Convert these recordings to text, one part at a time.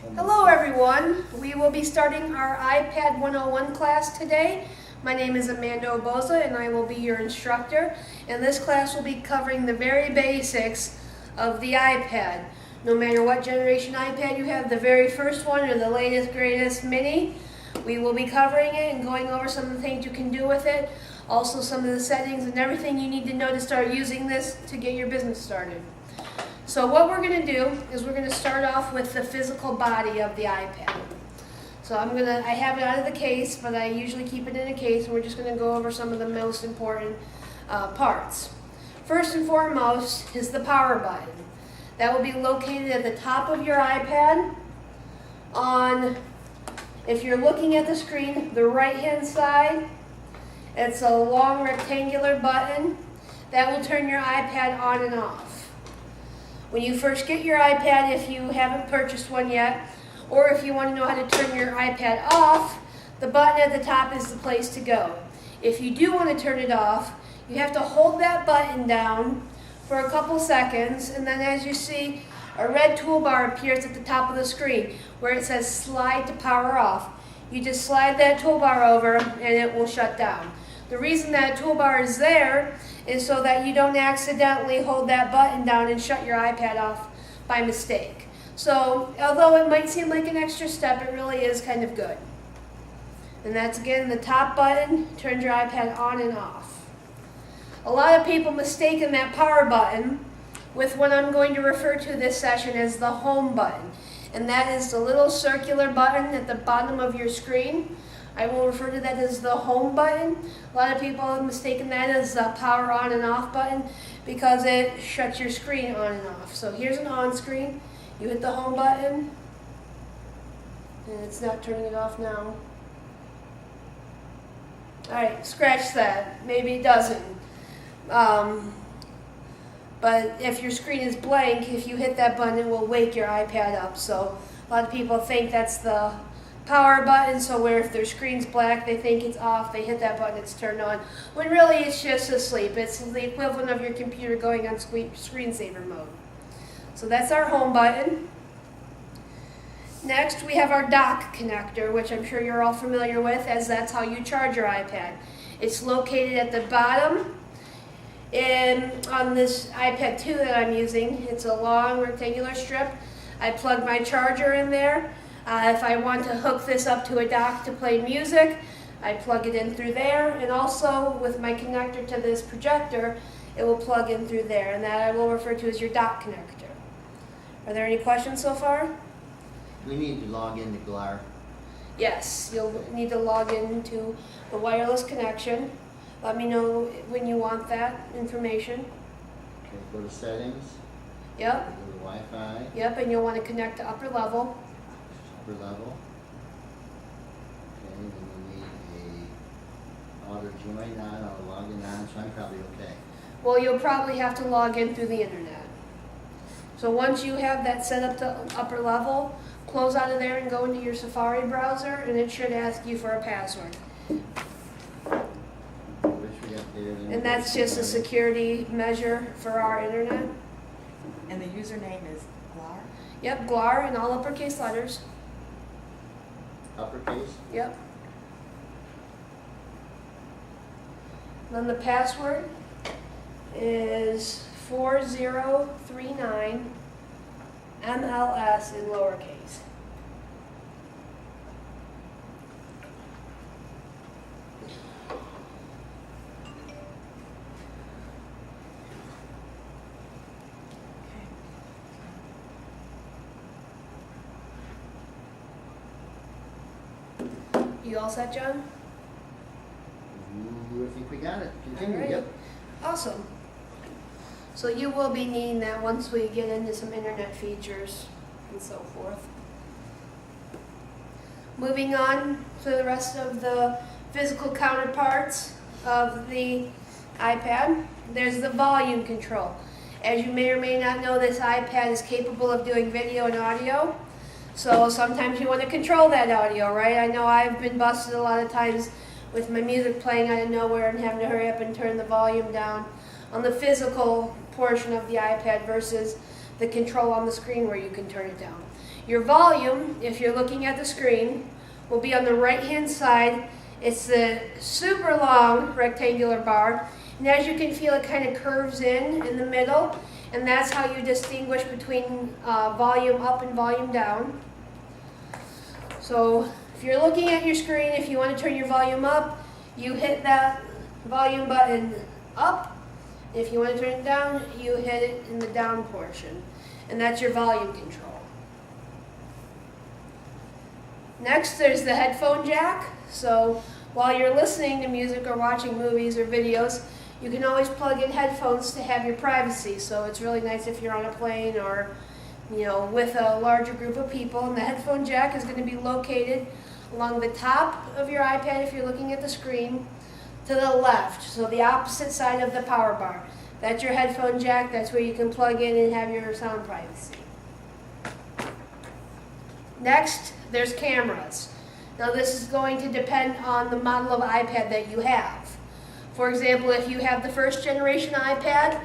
Hello everyone. We will be starting our iPad 101 class today. My name is Amanda Oboza and I will be your instructor. And this class will be covering the very basics of the iPad. No matter what generation iPad you have, the very first one or the latest, greatest mini, we will be covering it and going over some of the things you can do with it. Also some of the settings and everything you need to know to start using this to get your business started. So what we're going to do is we're going to start off with the physical body of the iPad. So I have it out of the case, but I usually keep it in a case, and we're just going to go over some of the most important parts. First and foremost is the power button. That will be located at the top of your iPad if you're looking at the screen, the right-hand side. It's a long rectangular button that will turn your iPad on and off. When you first get your iPad, if you haven't purchased one yet, or if you want to know how to turn your iPad off, the button at the top is the place to go. If you do want to turn it off, you have to hold that button down for a couple seconds, and then as you see, a red toolbar appears at the top of the screen where it says slide to power off. You just slide that toolbar over and it will shut down. The reason that toolbar is there is so that you don't accidentally hold that button down and shut your iPad off by mistake. So although it might seem like an extra step, it really is kind of good. And that's again the top button, turns your iPad on and off. A lot of people mistaken that power button with what I'm going to refer to this session as the home button. And that is the little circular button at the bottom of your screen. I will refer to that as the home button. A lot of people have mistaken that as the power on and off button because it shuts your screen on and off. So here's an on screen. You hit the home button, and it's not turning it off now. Alright, scratch that. Maybe it doesn't. But if your screen is blank, if you hit that button, it will wake your iPad up. So a lot of people think that's the power button, so where if their screen's black, they think it's off, they hit that button, it's turned on, when really it's just asleep. It's the equivalent of your computer going on screensaver mode. So that's our home button. Next, we have our dock connector, which I'm sure you're all familiar with, as that's how you charge your iPad. It's located at the bottom. And on this iPad 2 that I'm using, it's a long rectangular strip. I plug my charger in there. If I want to hook this up to a dock to play music, I plug it in through there. And also with my connector to this projector, it will plug in through there. And that I will refer to as your dock connector. Are there any questions so far? We need to log into GLAR. Yes, you'll need to log into the wireless connection. Let me know when you want that information. Okay, go to settings. Yep. Go to Wi-Fi. Yep, and you'll want to connect to upper level. Upper level. Okay, then we need a auto join on, auto login on, so I'm probably okay. Well, you'll probably have to log in through the internet. So once you have that set up to upper level, close out of there and go into your Safari browser, and it should ask you for a password. And that's just a security measure for our internet. And the username is GLAR? Yep, GLAR in all uppercase letters. Uppercase? Yep. Then the password is 4039 MLS in lowercase. You all set, John? I think we got it. Continue. All right. Yep. Awesome. So you will be needing that once we get into some internet features and so forth. Moving on to the rest of the physical counterparts of the iPad, there's the volume control. As you may or may not know, this iPad is capable of doing video and audio. So sometimes you want to control that audio, right? I know I've been busted a lot of times with my music playing out of nowhere and having to hurry up and turn the volume down on the physical portion of the iPad versus the control on the screen where you can turn it down. Your volume, if you're looking at the screen, will be on the right-hand side. It's the super long rectangular bar, and as you can feel, it kind of curves in the middle, and that's how you distinguish between volume up and volume down. So if you're looking at your screen, if you want to turn your volume up, you hit that volume button up. If you want to turn it down, you hit it in the down portion, and that's your volume control. Next, there's the headphone jack. So while you're listening to music or watching movies or videos, you can always plug in headphones to have your privacy. So it's really nice if you're on a plane or with a larger group of people. And the headphone jack is going to be located along the top of your iPad if you're looking at the screen, to the left, so the opposite side of the power bar. That's your headphone jack. That's where you can plug in and have your sound privacy. Next, there's cameras. Now this is going to depend on the model of iPad that you have. For example, if you have the first generation iPad,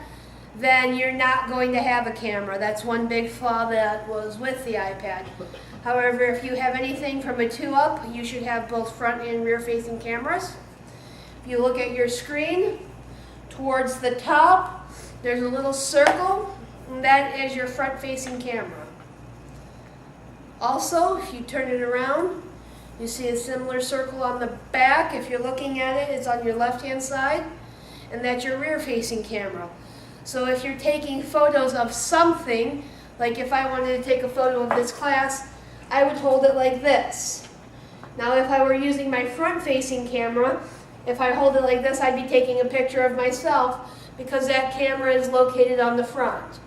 then you're not going to have a camera. That's one big flaw that was with the iPad. However, if you have anything from a 2 up, you should have both front and rear facing cameras. If you look at your screen, towards the top, there's a little circle, and that is your front facing camera. Also, if you turn it around, you see a similar circle on the back. If you're looking at it, it's on your left-hand side, and that's your rear-facing camera. So if you're taking photos of something, like if I wanted to take a photo of this class, I would hold it like this. Now if I were using my front-facing camera, if I hold it like this, I'd be taking a picture of myself because that camera is located on the front.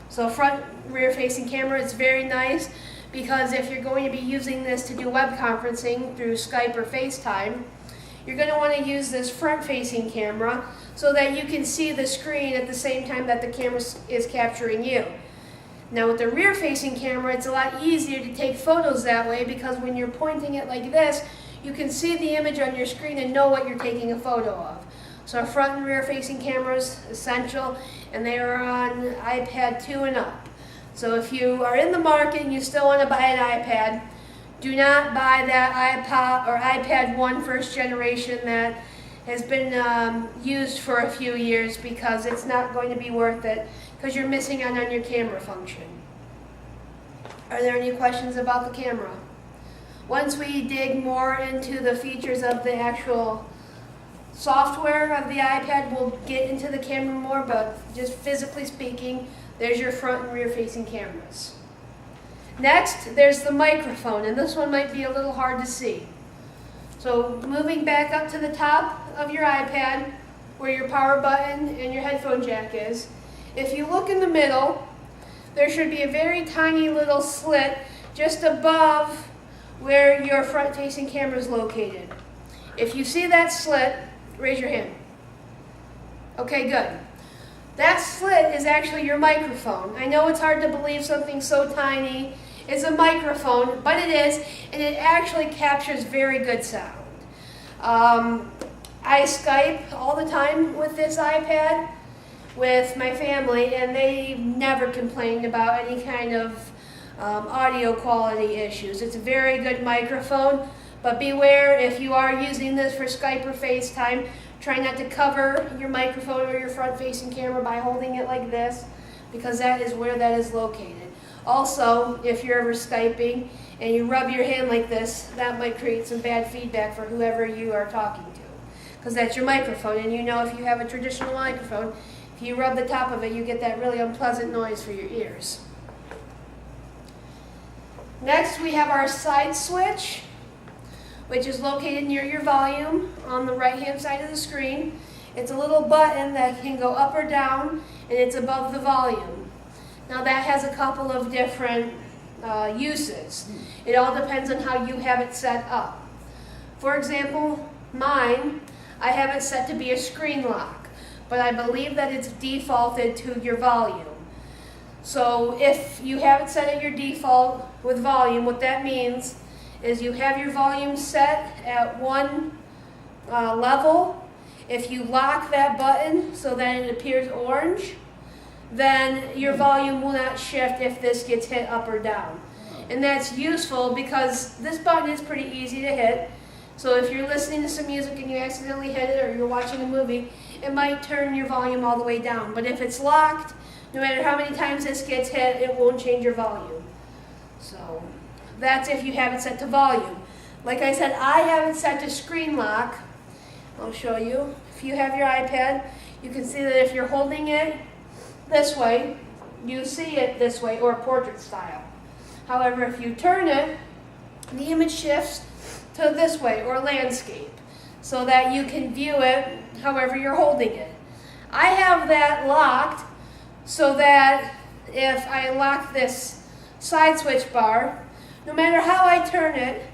So front, rear-facing camera is very nice, because if you're going to be using this to do web conferencing through Skype or FaceTime, you're going to want to use this front-facing camera so that you can see the screen at the same time that the camera is capturing you. Now with the rear-facing camera, it's a lot easier to take photos that way, because when you're pointing it like this, you can see the image on your screen and know what you're taking a photo of. So front and rear-facing cameras, essential, and they are on iPad 2 and up. So if you are in the market and you still want to buy an iPad, do not buy that iPod or iPad 1 first generation that has been used for a few years, because it's not going to be worth it, because you're missing out on your camera function. Are there any questions about the camera? Once we dig more into the features of the actual software of the iPad, we'll get into the camera more, but just physically speaking, there's your front and rear facing cameras. Next, there's the microphone, and this one might be a little hard to see. So moving back up to the top of your iPad, where your power button and your headphone jack is, if you look in the middle, there should be a very tiny little slit just above where your front facing camera is located. If you see that slit, raise your hand. Okay, good. That slit is actually your microphone. I know it's hard to believe something so tiny is a microphone, but it is, and it actually captures very good sound. I Skype all the time with this iPad with my family, and they never complained about any kind of audio quality issues. It's a very good microphone, but beware, if you are using this for Skype or FaceTime, try not to cover your microphone or your front-facing camera by holding it like this, because that is where that is located. Also, if you're ever Skyping and you rub your hand like this, that might create some bad feedback for whoever you are talking to, because that's your microphone, and you know if you have a traditional microphone, if you rub the top of it, you get that really unpleasant noise for your ears. Next, we have our side switch, which is located near your volume on the right-hand side of the screen. It's a little button that can go up or down, and it's above the volume. Now that has a couple of different uses. It all depends on how you have it set up. For example, mine, I have it set to be a screen lock, but I believe that it's defaulted to your volume. So if you have it set at your default with volume, what that means is you have your volume set at one level. If you lock that button so that it appears orange, then your volume will not shift if this gets hit up or down. And that's useful because this button is pretty easy to hit. So if you're listening to some music and you accidentally hit it, or you're watching a movie, it might turn your volume all the way down. But if it's locked, no matter how many times this gets hit, it won't change your volume. So that's if you have it set to volume. Like I said, I have it set to screen lock. I'll show you. If you have your iPad, you can see that if you're holding it this way, you see it this way, or portrait style. However, if you turn it, the image shifts to this way, or landscape, so that you can view it however you're holding it. I have that locked so that if I lock this side switch bar, no matter how I turn it,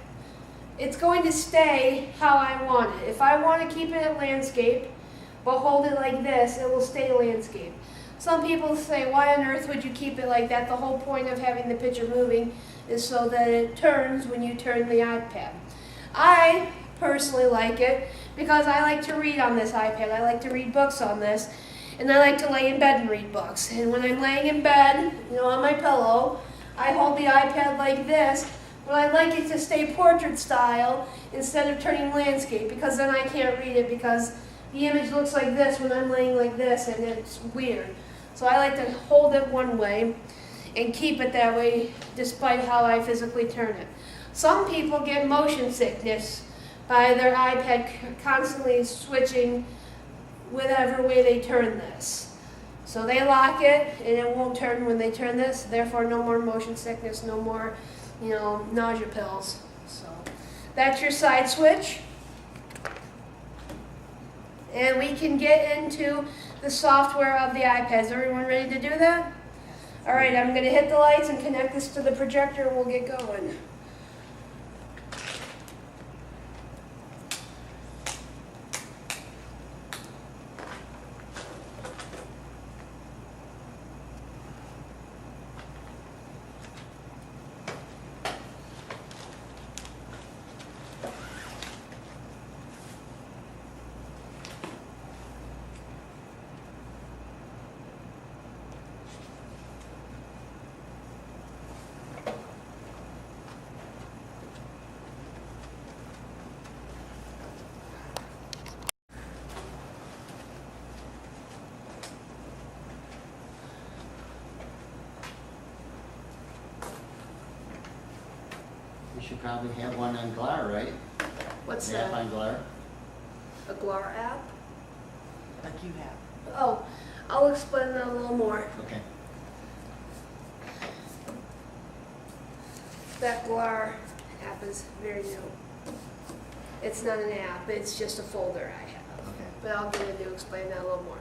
it's going to stay how I want it. If I want to keep it at landscape, but hold it like this, it will stay landscape. Some people say, why on earth would you keep it like that? The whole point of having the picture moving is so that it turns when you turn the iPad. I personally like it because I like to read on this iPad. I like to read books on this, and I like to lay in bed and read books. And when I'm laying in bed, on my pillow, I hold the iPad like this, but I like it to stay portrait style instead of turning landscape, because then I can't read it because the image looks like this when I'm laying like this, and it's weird. So I like to hold it one way and keep it that way despite how I physically turn it. Some people get motion sickness by their iPad constantly switching whatever way they turn this. So they lock it and it won't turn when they turn this, therefore no more motion sickness, no more nausea pills. So that's your side switch. And we can get into the software of the iPad. Is everyone ready to do that? All right, I'm going to hit the lights and connect this to the projector and we'll get going. You should probably have one on GLAR, right? What's An app that? on GLAR? A GLAR app? Like you have. Oh, I'll explain that a little more. Okay. That GLAR app is very new. It's not an app, it's just a folder I have. Okay. But I'll get into explain that a little more.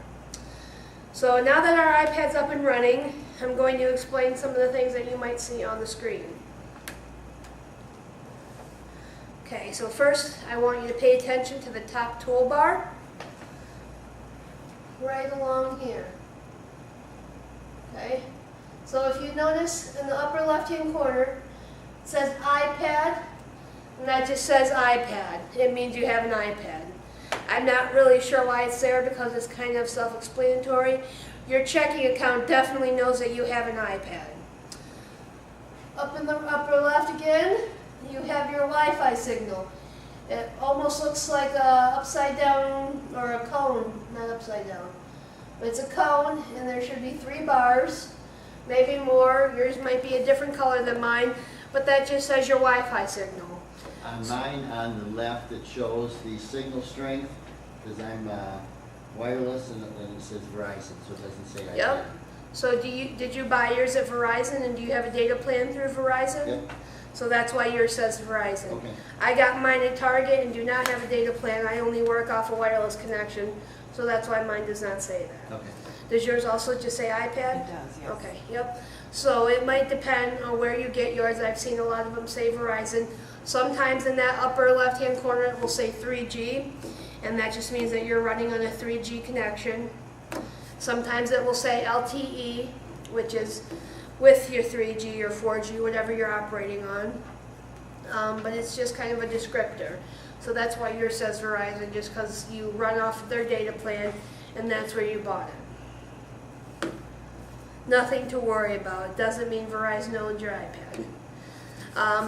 So now that our iPad's up and running, I'm going to explain some of the things that you might see on the screen. Okay, so first I want you to pay attention to the top toolbar, right along here. Okay, so if you notice in the upper left-hand corner, it says iPad, and that just says iPad. It means you have an iPad. I'm not really sure why it's there because it's kind of self-explanatory. Your checking account definitely knows that you have an iPad. Up in the upper left again, you have your Wi-Fi signal. It almost looks like a upside down, or a cone, not upside down. But it's a cone, and there should be 3 bars, maybe more. Yours might be a different color than mine, but that just says your Wi-Fi signal. On mine, on the left, it shows the signal strength, because I'm wireless, and it says Verizon, so it doesn't say iPad. Yep. So did you buy yours at Verizon, and do you have a data plan through Verizon? Yep. So that's why yours says Verizon. Okay. I got mine at Target and do not have a data plan. I only work off a wireless connection, so that's why mine does not say that. Okay. Does yours also just say iPad? It does, yes. Okay, yep. So it might depend on where you get yours. I've seen a lot of them say Verizon. Sometimes in that upper left-hand corner it will say 3G, and that just means that you're running on a 3G connection. Sometimes it will say LTE, which is with your 3G or 4G, whatever you're operating on. But it's just kind of a descriptor. So that's why yours says Verizon, just because you run off of their data plan and that's where you bought it. Nothing to worry about. It doesn't mean Verizon owns your iPad.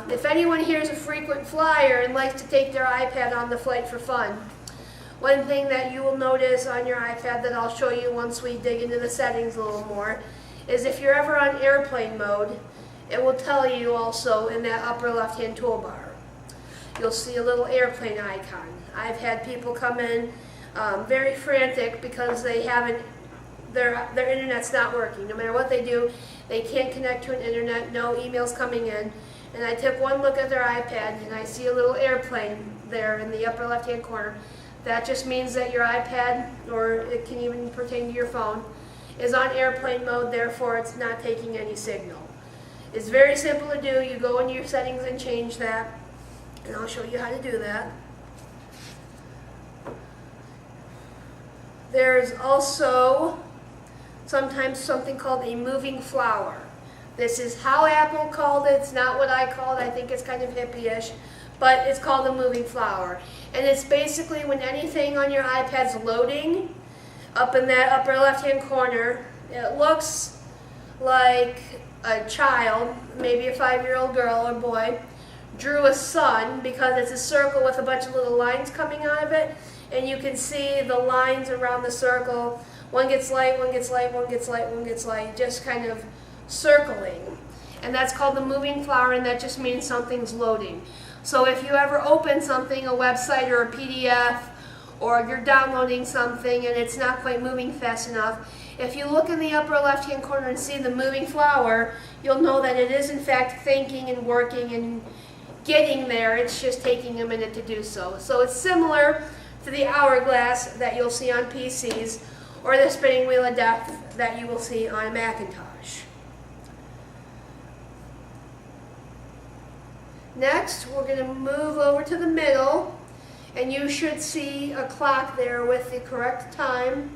If anyone here is a frequent flyer and likes to take their iPad on the flight for fun, one thing that you will notice on your iPad that I'll show you once we dig into the settings a little more is if you're ever on airplane mode, it will tell you also in that upper left-hand toolbar. You'll see a little airplane icon. I've had people come in very frantic because they haven't, their internet's not working. No matter what they do, they can't connect to an internet, no emails coming in. And I took one look at their iPad and I see a little airplane there in the upper left-hand corner. That just means that your iPad, or it can even pertain to your phone, is on airplane mode, therefore it's not taking any signal. It's very simple to do. You go into your settings and change that, and I'll show you how to do that. There's also sometimes something called a moving flower. This is how Apple called it. It's not what I called it. I think it's kind of hippie-ish, but it's called a moving flower. And it's basically when anything on your iPad's loading, up in that upper left-hand corner, it looks like a child, maybe a 5-year-old girl or boy, drew a sun because it's a circle with a bunch of little lines coming out of it, and you can see the lines around the circle. One gets light, one gets light, one gets light, one gets light, just kind of circling. And that's called the moving flower, and that just means something's loading. So if you ever open something, a website or a PDF, or you're downloading something and it's not quite moving fast enough, if you look in the upper left-hand corner and see the moving flower, you'll know that it is in fact thinking and working and getting there. It's just taking a minute to do so. So it's similar to the hourglass that you'll see on PCs or the spinning wheel of death that you will see on a Macintosh. Next, we're going to move over to the middle, and you should see a clock there with the correct time.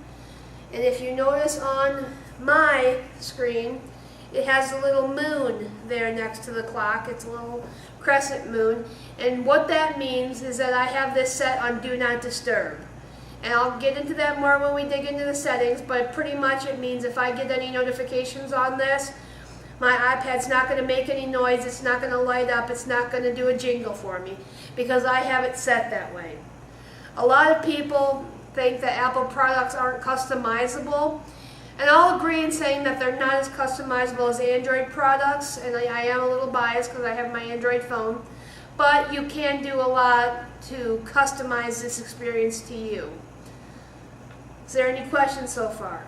And if you notice on my screen, it has a little moon there next to the clock. It's a little crescent moon. And what that means is that I have this set on Do Not Disturb. And I'll get into that more when we dig into the settings, but pretty much it means if I get any notifications on this, my iPad's not going to make any noise, it's not going to light up, it's not going to do a jingle for me, because I have it set that way. A lot of people think that Apple products aren't customizable, and I'll agree in saying that they're not as customizable as Android products, and I am a little biased because I have my Android phone, but you can do a lot to customize this experience to you. Is there any questions so far?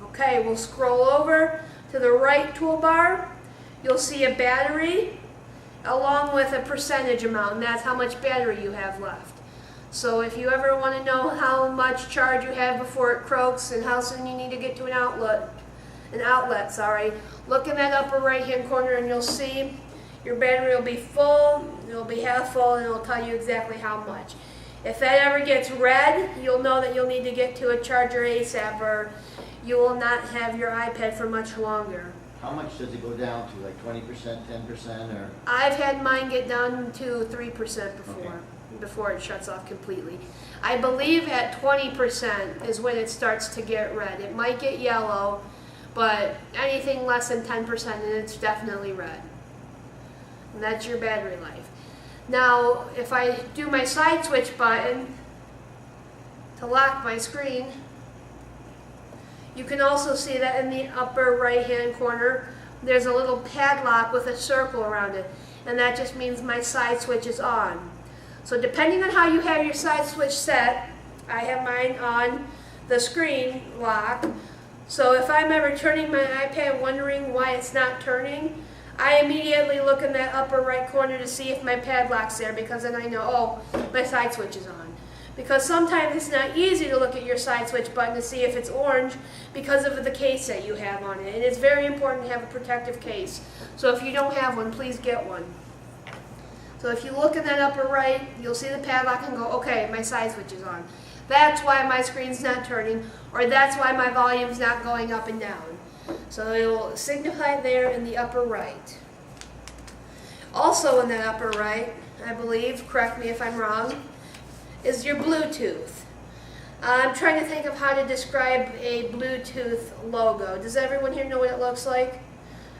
Okay, we'll scroll over to the right toolbar. You'll see a battery along with a percentage amount, and that's how much battery you have left. So if you ever want to know how much charge you have before it croaks and how soon you need to get to an outlet, look in that upper right hand corner and you'll see your battery will be full, it'll be half full, and it'll tell you exactly how much. If that ever gets red, you'll know that you'll need to get to a charger ASAP, or you will not have your iPad for much longer. How much does it go down to? Like 20%, 10%, or? I've had mine get down to 3% before, Okay. before it shuts off completely. I believe at 20% is when it starts to get red. It might get yellow, but anything less than 10% and it's definitely red. And that's your battery life. Now, if I do my side switch button to lock my screen, you can also see that in the upper right-hand corner, there's a little padlock with a circle around it, and that just means my side switch is on. So depending on how you have your side switch set, I have mine on the screen lock. So if I'm ever turning my iPad wondering why it's not turning, I immediately look in that upper right corner to see if my padlock's there, because then I know, oh, my side switch is on. Because sometimes it's not easy to look at your side switch button to see if it's orange because of the case that you have on it. And it's very important to have a protective case. So if you don't have one, please get one. So if you look in that upper right, you'll see the padlock and go, okay, my side switch is on. That's why my screen's not turning, or that's why my volume's not going up and down. So it will signify there in the upper right. Also in that upper right, I believe, correct me if I'm wrong, is your Bluetooth. I'm trying to think of how to describe a Bluetooth logo. Does everyone here know what it looks like?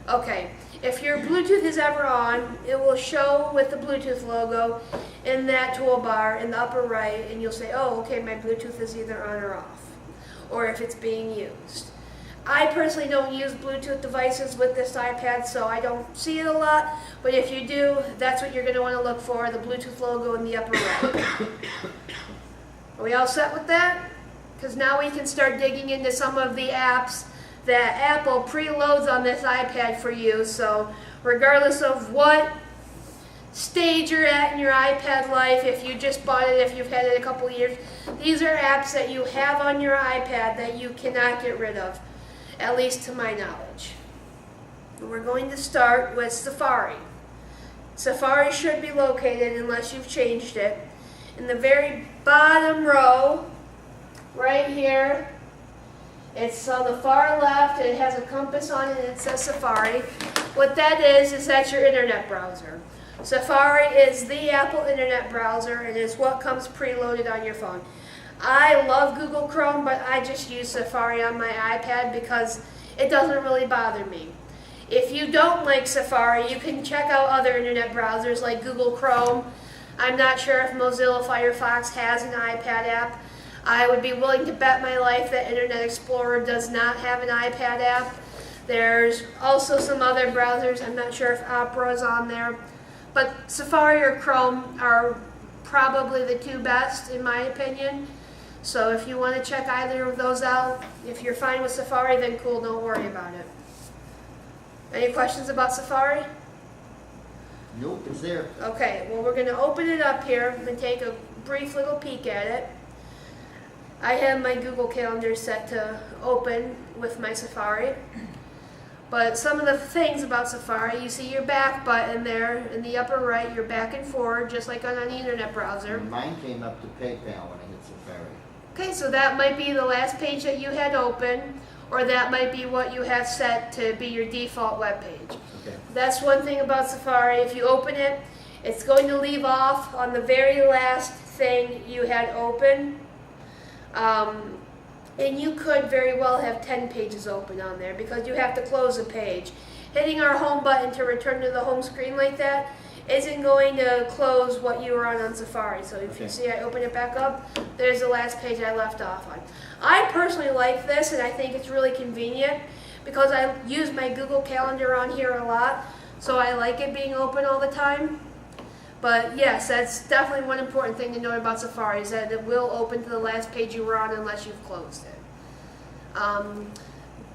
Okay, If your Bluetooth is ever on, it will show with the Bluetooth logo in that toolbar in the upper right, and you'll say, oh, okay, my Bluetooth is either on or off, or if it's being used. I personally don't use Bluetooth devices with this iPad, so I don't see it a lot, but if you do, that's what you're going to want to look for, the Bluetooth logo in the upper right. Are we all set with that? Because now we can start digging into some of the apps that Apple preloads on this iPad for you. So regardless of what stage you're at in your iPad life, if you just bought it, if you've had it a couple of years, these are apps that you have on your iPad that you cannot get rid of, at least to my knowledge. We're going to start with Safari. Safari should be located, unless you've changed it, in the very bottom row, right here. It's on the far left, and it has a compass on it, and it says Safari. What that is that's your internet browser. Safari is the Apple internet browser, and is what comes preloaded on your phone. I love Google Chrome, but I just use Safari on my iPad because it doesn't really bother me. If you don't like Safari, you can check out other internet browsers like Google Chrome. I'm not sure if Mozilla Firefox has an iPad app. I would be willing to bet my life that Internet Explorer does not have an iPad app. There's also some other browsers. I'm not sure if Opera is on there. But Safari or Chrome are probably the two best, in my opinion. So if you want to check either of those out, if you're fine with Safari, then cool, don't worry about it. Any questions about Safari? Nope, it's there. Okay, well, we're going to open it up here and take a brief little peek at it. I have my Google Calendar set to open with my Safari. But some of the things about Safari, you see your back button there in the upper right, your back and forward, just like on any internet browser. Mine came up to PayPal when I hit Safari. Okay, so that might be the last page that you had open, or that might be what you have set to be your default web page. Okay. That's one thing about Safari. If you open it, it's going to leave off on the very last thing you had open. And you could very well have 10 pages open on there because you have to close a page. Hitting our home button to return to the home screen like that isn't going to close what you were on Safari. So if you see I open it back up, there's the last page I left off on. I personally like this, and I think it's really convenient because I use my Google Calendar on here a lot, so I like it being open all the time. But yes, that's definitely one important thing to note about Safari, is that it will open to the last page you were on unless you've closed it.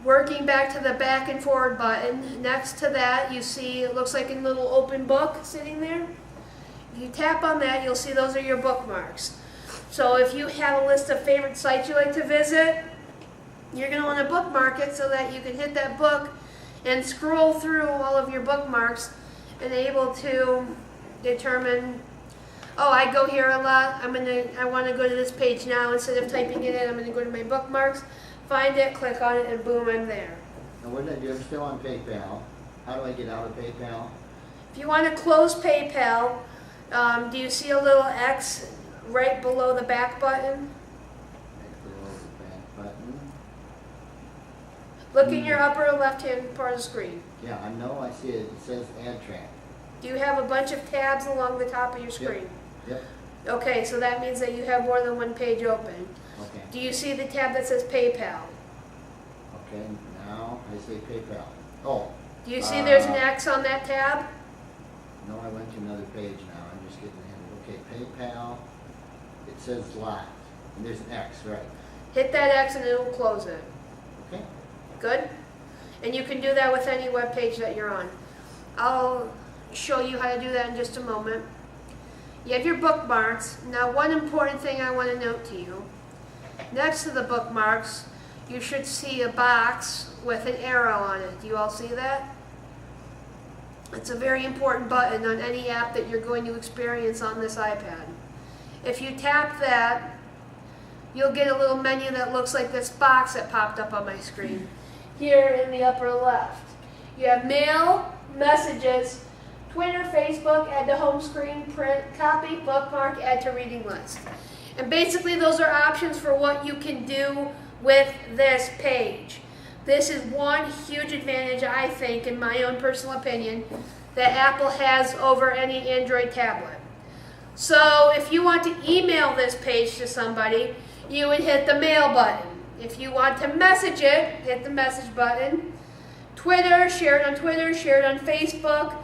Working back to the back and forward button, next to that you see it looks like a little open book sitting there. If you tap on that, you'll see those are your bookmarks. So if you have a list of favorite sites you like to visit, you're going to want to bookmark it so that you can hit that book and scroll through all of your bookmarks and able to determine, oh, I go here a lot, I want to go to this page now. Instead of typing it in, I'm going to go to my bookmarks, find it, click on it, and boom, I'm there. Now what did I do? I'm still on PayPal. How do I get out of PayPal? If you want to close PayPal, do you see a little X right below the back button? Right below the back button. Look in your upper left-hand part of the screen. Yeah, I know, I see it. It says Add Track. Do you have a bunch of tabs along the top of your screen? Yep. Okay, so that means that you have more than one page open. Okay. Do you see the tab that says PayPal? Okay, now I say PayPal. Oh. Do you see there's an X on that tab? No, I went to another page now. I'm just getting ahead. Okay, PayPal. It says locked. And there's an X, right? Hit that X and it'll close it. Okay. Good? And you can do that with any web page that you're on. I'll show you how to do that in just a moment. You have your bookmarks. Now, one important thing I want to note to you. Next to the bookmarks, you should see a box with an arrow on it. Do you all see that? It's a very important button on any app that you're going to experience on this iPad. If you tap that, you'll get a little menu that looks like this box that popped up on my screen. Here in the upper left. You have Mail, Messages, Twitter, Facebook, add to home screen, print, copy, bookmark, add to reading list. And basically those are options for what you can do with this page. This is one huge advantage, I think, in my own personal opinion, that Apple has over any Android tablet. So if you want to email this page to somebody, you would hit the mail button. If you want to message it, hit the message button. Twitter, share it on Twitter, share it on Facebook.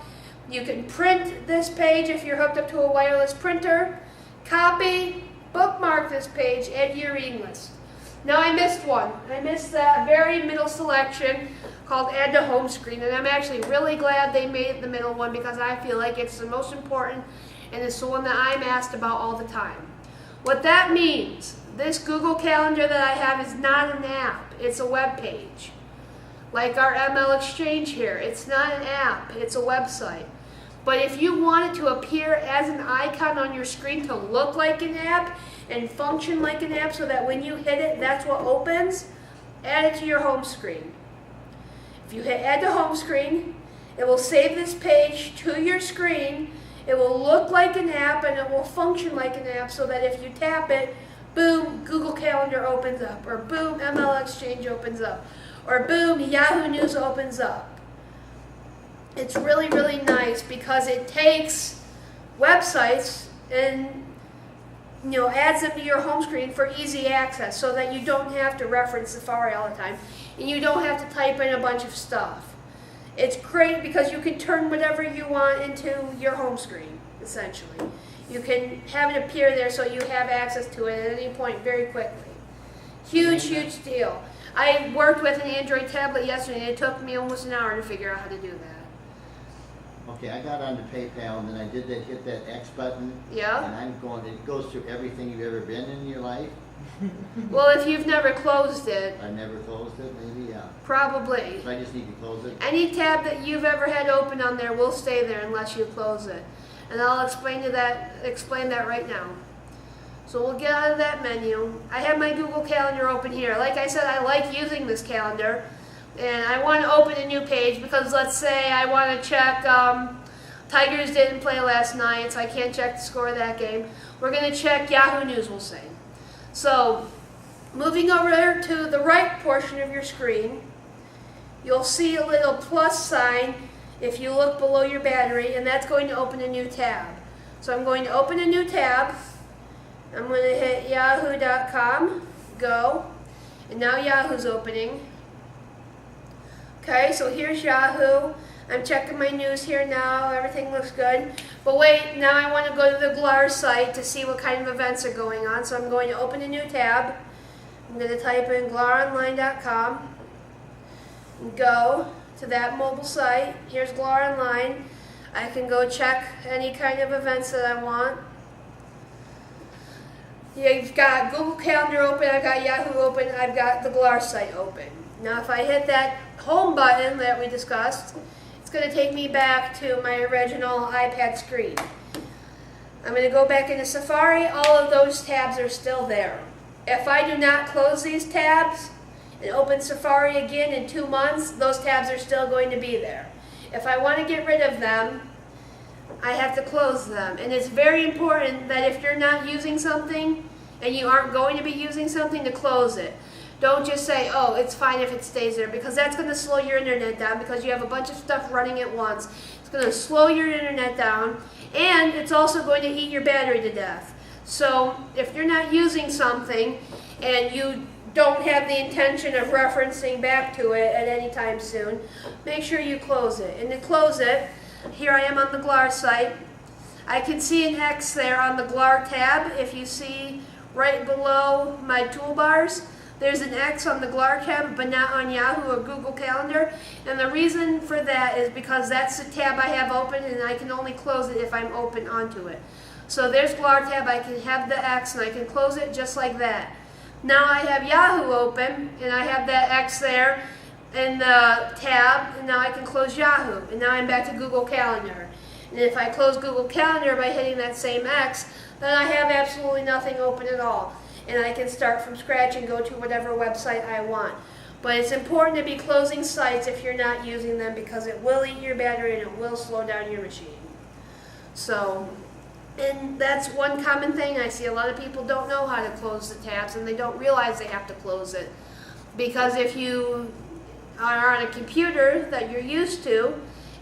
You can print this page if you're hooked up to a wireless printer. Copy, bookmark this page, add to your reading list. Now I missed one. I missed that very middle selection called Add to Home Screen, and I'm actually really glad they made it the middle one because I feel like it's the most important and it's the one that I'm asked about all the time. What that means, this Google Calendar that I have is not an app, it's a web page. Like our ML Exchange here, it's not an app, it's a website. But if you want it to appear as an icon on your screen to look like an app and function like an app so that when you hit it, that's what opens, add it to your home screen. If you hit Add to Home Screen, it will save this page to your screen. It will look like an app and it will function like an app so that if you tap it, boom, Google Calendar opens up, or boom, ML Exchange opens up, or boom, Yahoo News opens up. It's really, really nice because it takes websites and adds them to your home screen for easy access so that you don't have to reference Safari all the time and you don't have to type in a bunch of stuff. It's great because you can turn whatever you want into your home screen, essentially. You can have it appear there so you have access to it at any point very quickly. Huge, huge deal. I worked with an Android tablet yesterday and it took me almost an hour to figure out how to do that. Okay, I got onto PayPal and then I did that, hit that X button. Yeah. And I'm going, it goes through everything you've ever been in your life. Well, if you've never closed it. I never closed it, maybe, yeah. Probably. So I just need to close it. Any tab that you've ever had open on there will stay there unless you close it. And I'll explain that right now. So we'll get out of that menu. I have my Google Calendar open here. Like I said, I like using this calendar. And I want to open a new page because let's say I want to check Tigers didn't play last night, so I can't check the score of that game. We're going to check Yahoo News, we'll say. So moving over there to the right portion of your screen, you'll see a little plus sign if you look below your battery, and that's going to open a new tab. So I'm going to open a new tab. I'm going to hit yahoo.com, go, and now Yahoo's opening. Okay, so here's Yahoo. I'm checking my news here now. Everything looks good. But wait, now I want to go to the GLAR site to see what kind of events are going on. So I'm going to open a new tab. I'm going to type in glaronline.com and go to that mobile site. Here's GLAR Online. I can go check any kind of events that I want. You've got Google Calendar open, I've got Yahoo open, I've got the GLAR site open. Now if I hit that home button that we discussed, it's going to take me back to my original iPad screen. I'm going to go back into Safari. All of those tabs are still there. If I do not close these tabs and open Safari again in 2 months, those tabs are still going to be there. If I want to get rid of them, I have to close them. And it's very important that if you're not using something and you aren't going to be using something, to close it. Don't just say, oh, it's fine if it stays there, because that's going to slow your internet down because you have a bunch of stuff running at once. It's going to slow your internet down, and it's also going to eat your battery to death. So if you're not using something and you don't have the intention of referencing back to it at any time soon, make sure you close it. And to close it, here I am on the GLAR site. I can see an X there on the GLAR tab. If you see right below my toolbars, there's an X on the GLAR tab, but not on Yahoo or Google Calendar. And the reason for that is because that's the tab I have open, and I can only close it if I'm open onto it. So there's GLAR tab, I can have the X, and I can close it just like that. Now I have Yahoo open, and I have that X there in the tab, and now I can close Yahoo. And now I'm back to Google Calendar. And if I close Google Calendar by hitting that same X, then I have absolutely nothing open at all. And I can start from scratch and go to whatever website I want. But it's important to be closing sites if you're not using them because it will eat your battery and it will slow down your machine. So, and that's one common thing I see. A lot of people don't know how to close the tabs and they don't realize they have to close it. Because if you are on a computer that you're used to,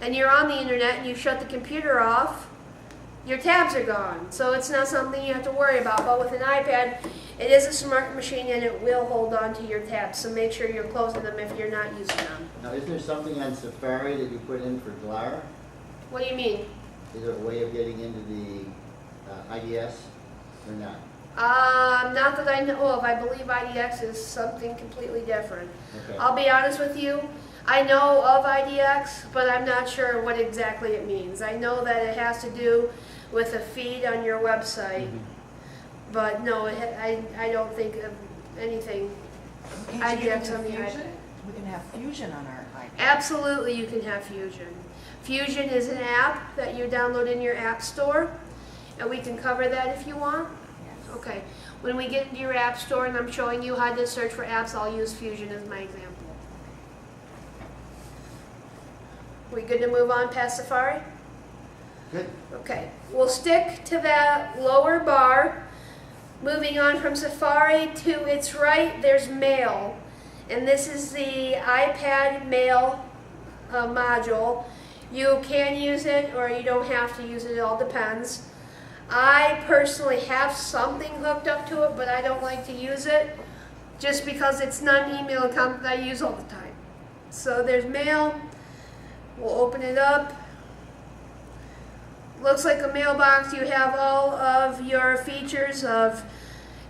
and you're on the internet and you shut the computer off, your tabs are gone. So it's not something you have to worry about. But with an iPad, it is a smart machine and it will hold on to your tabs. So make sure you're closing them if you're not using them. Now, is there something on Safari that you put in for GLAR? What do you mean? Is there a way of getting into the IDS or not? Not that I know of. I believe IDX is something completely different. Okay. I'll be honest with you. I know of IDX, but I'm not sure what exactly it means. I know that it has to do with a feed on your website, but no, I don't think of anything. Can't you IDX get on the into iPad. Fusion? We can have Fusion on our iPad. Absolutely, you can have Fusion. Fusion is an app that you download in your app store, and we can cover that if you want. Yes. Okay, when we get into your app store and I'm showing you how to search for apps, I'll use Fusion as my example. We good to move on past Safari? Good. Okay, we'll stick to that lower bar. Moving on from Safari to its right, there's Mail. And this is the iPad Mail module. You can use it or you don't have to use it, it all depends. I personally have something hooked up to it, but I don't like to use it just because it's not an email account that I use all the time. So there's Mail. We'll open it up. Looks like a mailbox. You have all of your features of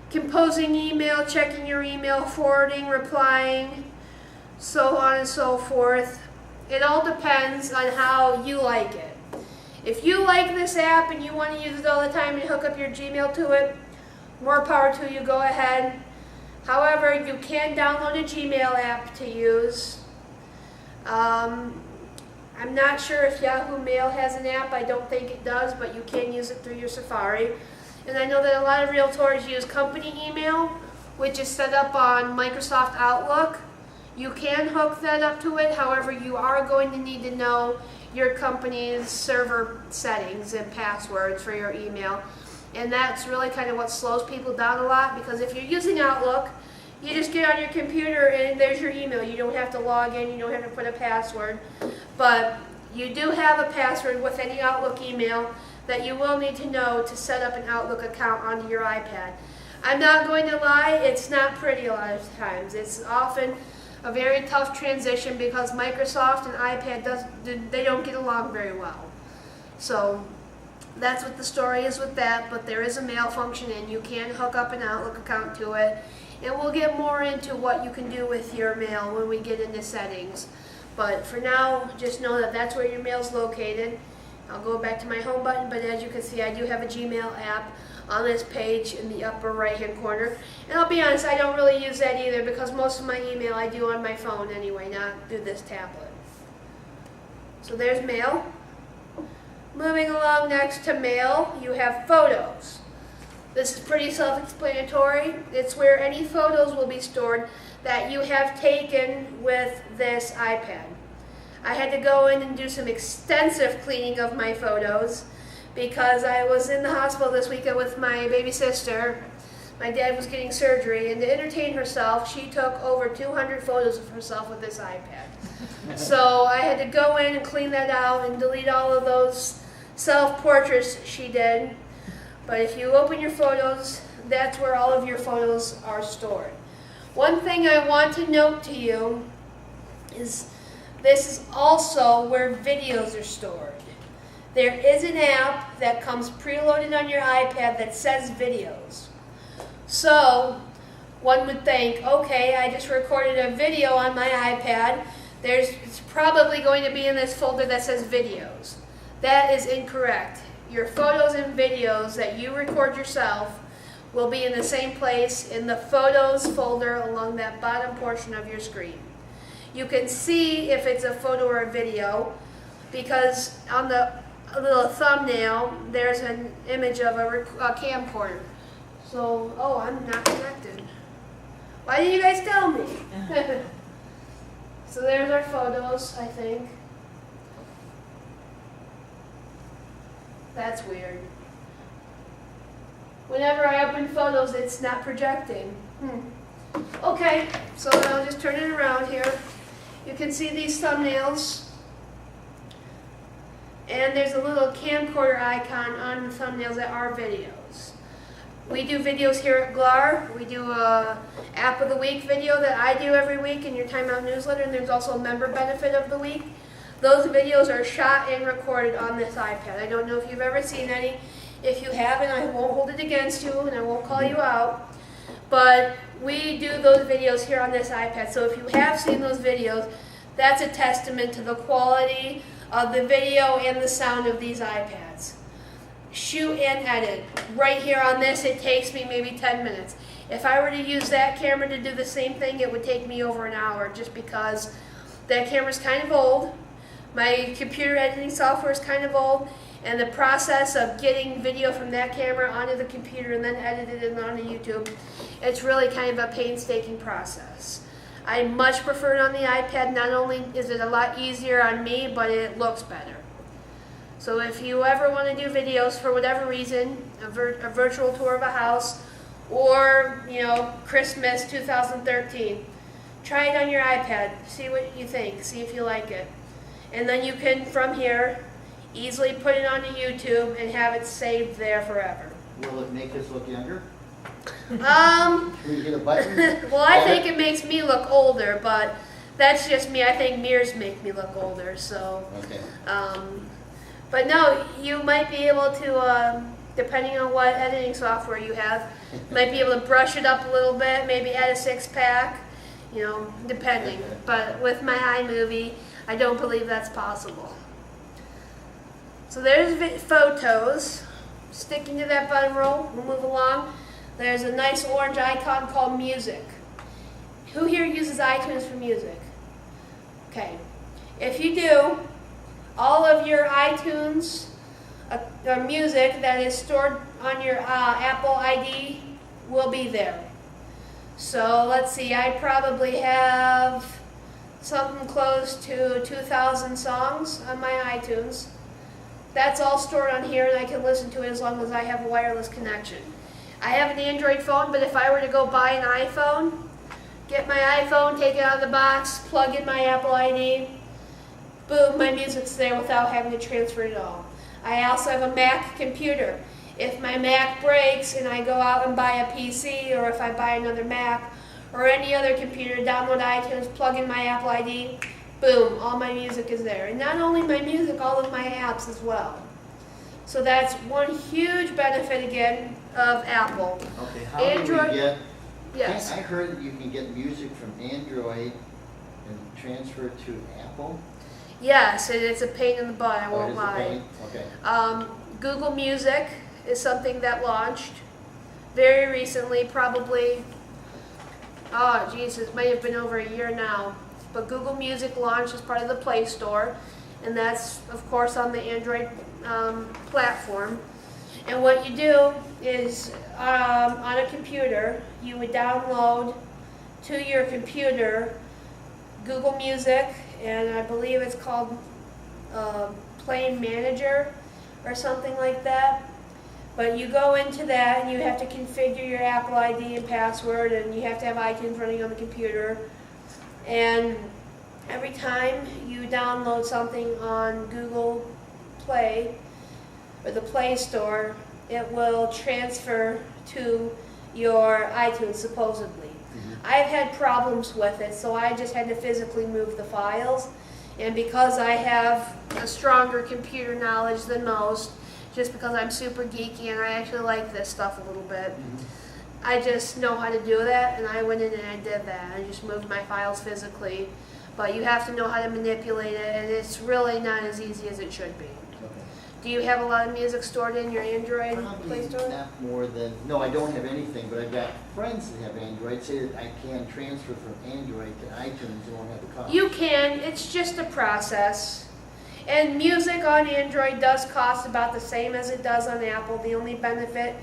composing email, checking your email, forwarding, replying, so on and so forth. It all depends on how you like it. If you like this app and you want to use it all the time and hook up your Gmail to it, more power to you, go ahead. However, you can download a Gmail app to use. I'm not sure if Yahoo Mail has an app. I don't think it does, but you can use it through your Safari. And I know that a lot of realtors use company email, which is set up on Microsoft Outlook. You can hook that up to it. However, you are going to need to know your company's server settings and passwords for your email. And that's really kind of what slows people down a lot, because if you're using Outlook, you just get on your computer and there's your email. You don't have to log in, you don't have to put a password. But you do have a password with any Outlook email that you will need to know to set up an Outlook account onto your iPad. I'm not going to lie, it's not pretty a lot of times. It's often a very tough transition because Microsoft and iPad they don't get along very well. So that's what the story is with that, but there is a mail function and you can hook up an Outlook account to it. And we'll get more into what you can do with your mail when we get into settings. But for now, just know that that's where your mail's located. I'll go back to my home button, but as you can see, I do have a Gmail app on this page in the upper right-hand corner. And I'll be honest, I don't really use that either because most of my email I do on my phone anyway, not through this tablet. So there's Mail. Moving along next to Mail, you have Photos. This is pretty self-explanatory. It's where any photos will be stored that you have taken with this iPad. I had to go in and do some extensive cleaning of my photos because I was in the hospital this weekend with my baby sister. My dad was getting surgery, and to entertain herself, she took over 200 photos of herself with this iPad. So I had to go in and clean that out and delete all of those self-portraits she did. But if you open your photos, that's where all of your photos are stored. One thing I want to note to you is this is also where videos are stored. There is an app that comes preloaded on your iPad that says videos. So one would think, okay, I just recorded a video on my iPad. It's probably going to be in this folder that says videos. That is incorrect. Your photos and videos that you record yourself will be in the same place in the Photos folder along that bottom portion of your screen. You can see if it's a photo or a video because on the little thumbnail there's an image of a camcorder. So, oh, I'm not connected. Why didn't you guys tell me? So there's our photos, I think. That's weird. Whenever I open photos, it's not projecting. Okay, so I'll just turn it around here. you can see these thumbnails. And there's a little camcorder icon on the thumbnails that are videos. We do videos here at GLAR. We do a App of the Week video that I do every week in your Time Out newsletter, and there's also a member benefit of the week. Those videos are shot and recorded on this iPad. I don't know if you've ever seen any. If you haven't, I won't hold it against you and I won't call you out. But we do those videos here on this iPad. So if you have seen those videos, that's a testament to the quality of the video and the sound of these iPads. Shoot and edit. Right here on this, it takes me maybe 10 minutes. If I were to use that camera to do the same thing, it would take me over an hour just because that camera's kind of old. My computer editing software is kind of old, and the process of getting video from that camera onto the computer and then edited it onto YouTube, it's really kind of a painstaking process. I much prefer it on the iPad. Not only is it a lot easier on me, but it looks better. So if you ever want to do videos for whatever reason, a virtual tour of a house, or Christmas 2013, try it on your iPad. See what you think. See if you like it. And then you can, from here, easily put it onto YouTube and have it saved there forever. Will it make us look younger? Can we hit a button? Well, I think it makes me look older, but that's just me. I think mirrors make me look older, so. Okay. But no, you might be able to, depending on what editing software you have, might be able to brush it up a little bit, maybe add a 6-pack, depending. Okay. But with my iMovie, I don't believe that's possible. So there's photos. Sticking to that button roll, we'll move along. There's a nice orange icon called music. Who here uses iTunes for music? Okay. If you do, all of your iTunes music that is stored on your Apple ID will be there. So let's see, I probably have something close to 2,000 songs on my iTunes. That's all stored on here, and I can listen to it as long as I have a wireless connection. I have an Android phone, but if I were to go buy an iPhone, get my iPhone, take it out of the box, plug in my Apple ID, boom, my music's there without having to transfer it at all. I also have a Mac computer. If my Mac breaks and I go out and buy a PC, or if I buy another Mac or any other computer, download iTunes, plug in my Apple ID, boom, all my music is there. And not only my music, all of my apps as well. So that's one huge benefit, again, of Apple. Okay, how Android, do we get, yes. I heard that you can get music from Android and transfer it to Apple? Yes, and it's a pain in the butt, I Oh, it won't is a lie. pain? Okay. Google Music is something that launched very recently, probably, oh geez, it might have been over a year now. But Google Music launched as part of the Play Store, and that's, of course, on the Android platform. And what you do is, on a computer, you would download to your computer Google Music, and I believe it's called Play Manager or something like that. But you go into that, and you have to configure your Apple ID and password, and you have to have iTunes running on the computer. And every time you download something on Google Play or the Play Store, it will transfer to your iTunes, supposedly. I've had problems with it, so I just had to physically move the files. And because I have a stronger computer knowledge than most, just because I'm super geeky and I actually like this stuff a little bit, I just know how to do that, and I went in and I did that. I just moved my files physically. But you have to know how to manipulate it, and it's really not as easy as it should be. Okay. Do you have a lot of music stored in your Android Play Probably Store? not more than, no, I don't have anything, but I've got friends that have Android, say that I can transfer from Android to iTunes and won't have the cost. You can. It's just a process. And music on Android does cost about the same as it does on Apple. The only benefit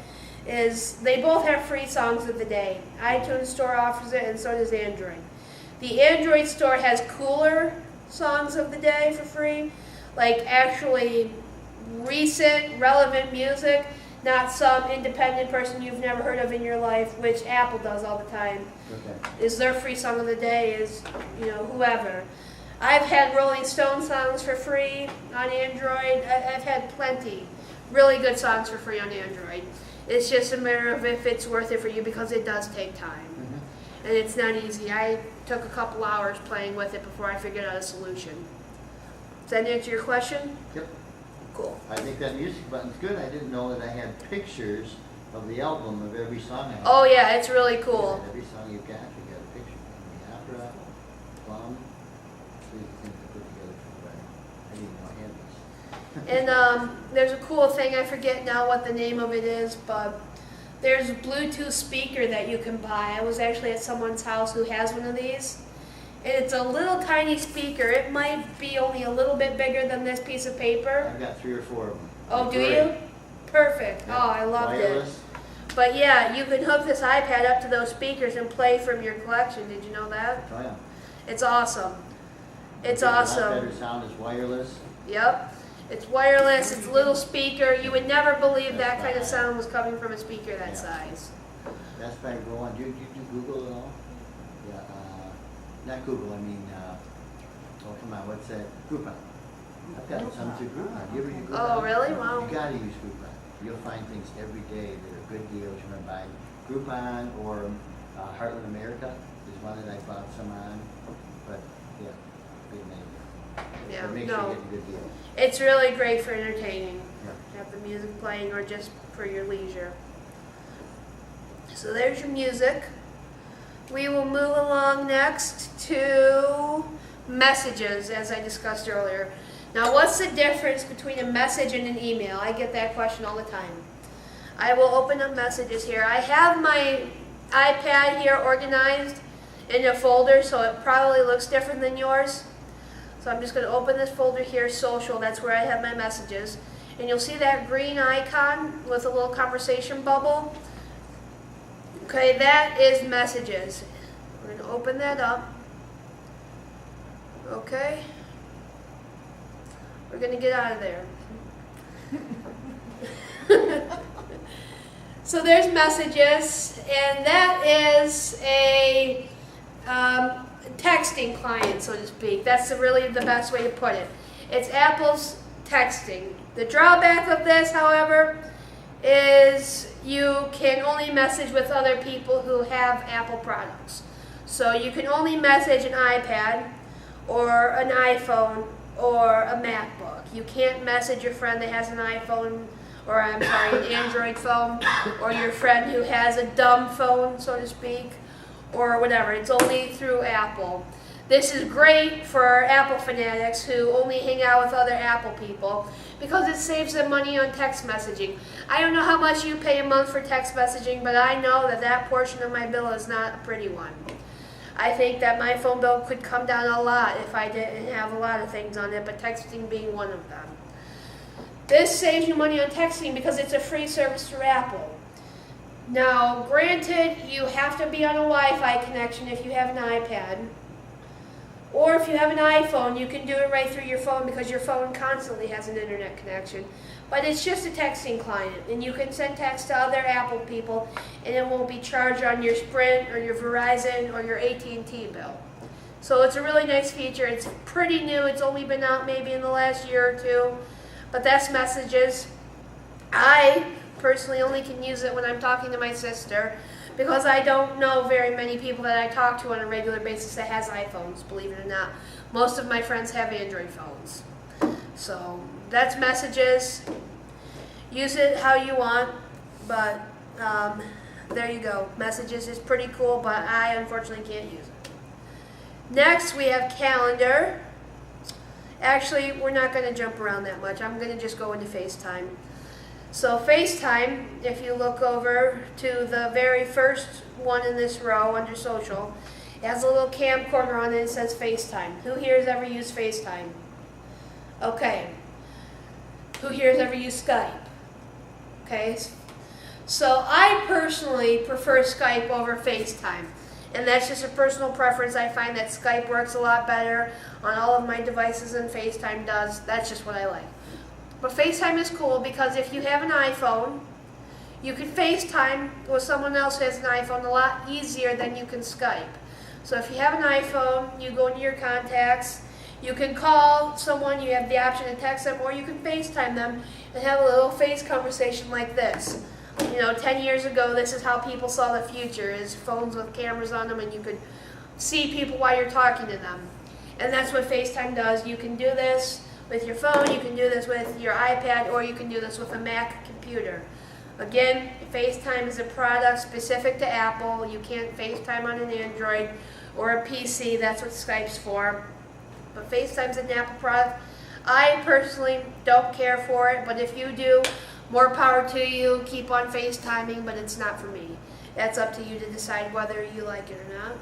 is they both have free songs of the day. iTunes Store offers it, and so does Android. The Android Store has cooler songs of the day for free, like actually recent, relevant music, not some independent person you've never heard of in your life, which Apple does all the time. Okay. Is their free song of the day is, whoever. I've had Rolling Stone songs for free on Android. I've had plenty. Really good songs for free on Android. It's just a matter of if it's worth it for you because it does take time. And it's not easy. I took a couple hours playing with it before I figured out a solution. Does that answer your question? Yep. Cool. I think that music button's good. I didn't know that I had pictures of the album of every song I have. Oh yeah, it's really cool. Every song you've got, you got a picture from the opera, plum, three things to put together for the I didn't know I had this. And there's a cool thing, I forget now what the name of it is, but there's a Bluetooth speaker that you can buy. I was actually at someone's house who has one of these. And it's a little tiny speaker. It might be only a little bit bigger than this piece of paper. I've got 3 or 4 of them. Oh, do Great. you? Perfect. Yeah. Oh, I loved Wireless. it. But yeah, you can hook this iPad up to those speakers and play from your collection. Did you know that? Oh yeah. It's awesome. It's A lot awesome. better sound is wireless. Yep. It's wireless, it's a little speaker. You would never believe that kind of sound was coming from a speaker that Yeah. size. That's by going. Do you do Google at all? Yeah. Not Google. I mean, oh come on, what's that? Groupon. I've got some to Groupon. You ever use Groupon? Oh, really? Wow. You gotta use Groupon. You'll find things every day that are good deals. You want to buy Groupon or Heartland America is one that I bought some on. But yeah, big name. Yeah, But make sure no. you get a good deal. It's really great for entertaining. Yeah. Have the music playing or just for your leisure. So there's your music. We will move along next to messages, as I discussed earlier. Now, what's the difference between a message and an email? I get that question all the time. I will open up messages here. I have my iPad here organized in a folder, so it probably looks different than yours. So I'm just going to open this folder here, social. That's where I have my messages. And you'll see that green icon with a little conversation bubble. Okay, that is messages. We're going to open that up. Okay. We're going to get out of there. So there's messages, and that is a texting client, so to speak. That's really the best way to put it. It's Apple's texting. The drawback of this, however, is you can only message with other people who have Apple products. So you can only message an iPad or an iPhone or a MacBook. You can't message your friend that has an iPhone, or I'm sorry, an Android phone, or your friend who has a dumb phone, so to speak, or whatever. It's only through Apple. This is great for Apple fanatics who only hang out with other Apple people because it saves them money on text messaging. I don't know how much you pay a month for text messaging, but I know that that portion of my bill is not a pretty one. I think that my phone bill could come down a lot if I didn't have a lot of things on it, but texting being one of them. This saves you money on texting because it's a free service through Apple. Now, granted, you have to be on a Wi-Fi connection if you have an iPad. Or if you have an iPhone, you can do it right through your phone because your phone constantly has an internet connection. But it's just a texting client, and you can send text to other Apple people, and it won't be charged on your Sprint or your Verizon or your AT&T bill. So it's a really nice feature. It's pretty new. It's only been out maybe in the last year or two. But that's messages. I personally only can use it when I'm talking to my sister because I don't know very many people that I talk to on a regular basis that has iPhones, believe it or not. Most of my friends have Android phones. So that's messages. Use it how you want, but there you go. Messages is pretty cool, but I unfortunately can't use it. Next, we have calendar. Actually, we're not going to jump around that much. I'm going to just go into FaceTime. So FaceTime, if you look over to the very first one in this row under social, it has a little camcorder on it and it says FaceTime. Who here has ever used FaceTime? Okay. Who here has ever used Skype? Okay. So I personally prefer Skype over FaceTime. And that's just a personal preference. I find that Skype works a lot better on all of my devices than FaceTime does. That's just what I like. But FaceTime is cool because if you have an iPhone, you can FaceTime with someone else who has an iPhone a lot easier than you can Skype. So if you have an iPhone, you go into your contacts, You can call someone, you have the option to text them, or you can FaceTime them and have a little face conversation like this. 10 years ago, this is how people saw the future, is phones with cameras on them, and you could see people while you're talking to them. And that's what FaceTime does. You can do this with your phone, you can do this with your iPad, or you can do this with a Mac computer. Again, FaceTime is a product specific to Apple. You can't FaceTime on an Android or a PC. That's what Skype's for. But FaceTime's an Apple product. I personally don't care for it, but if you do, more power to you. Keep on FaceTiming, but it's not for me. That's up to you to decide whether you like it or not.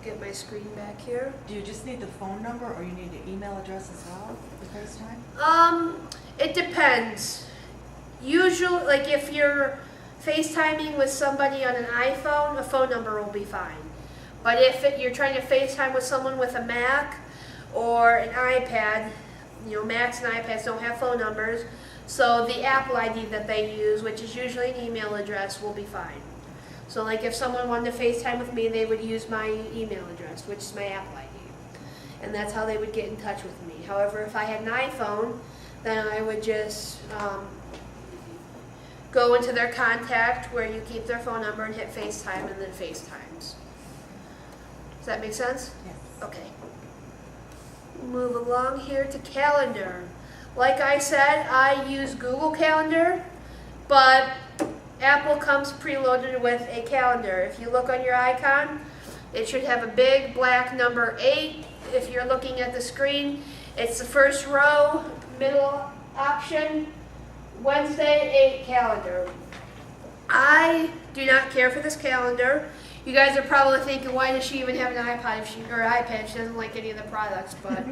Get my screen back here. Do you just need the phone number or you need the email address as well for FaceTime? It depends. Usually, like if you're FaceTiming with somebody on an iPhone, a phone number will be fine. But if you're trying to FaceTime with someone with a Mac or an iPad, Macs and iPads don't have phone numbers, so the Apple ID that they use, which is usually an email address, will be fine. So like if someone wanted to FaceTime with me, they would use my email address, which is my Apple ID. And that's how they would get in touch with me. However, if I had an iPhone, then I would just go into their contact where you keep their phone number and hit FaceTime and then FaceTimes. Does that make sense? Yes. Okay. Move along here to calendar. Like I said, I use Google Calendar, but Apple comes preloaded with a calendar. If you look on your icon, it should have a big black number 8. If you're looking at the screen, it's the first row, middle option, Wednesday 8 calendar. I do not care for this calendar. You guys are probably thinking, why does she even have an iPad or iPad? She doesn't like any of the products, but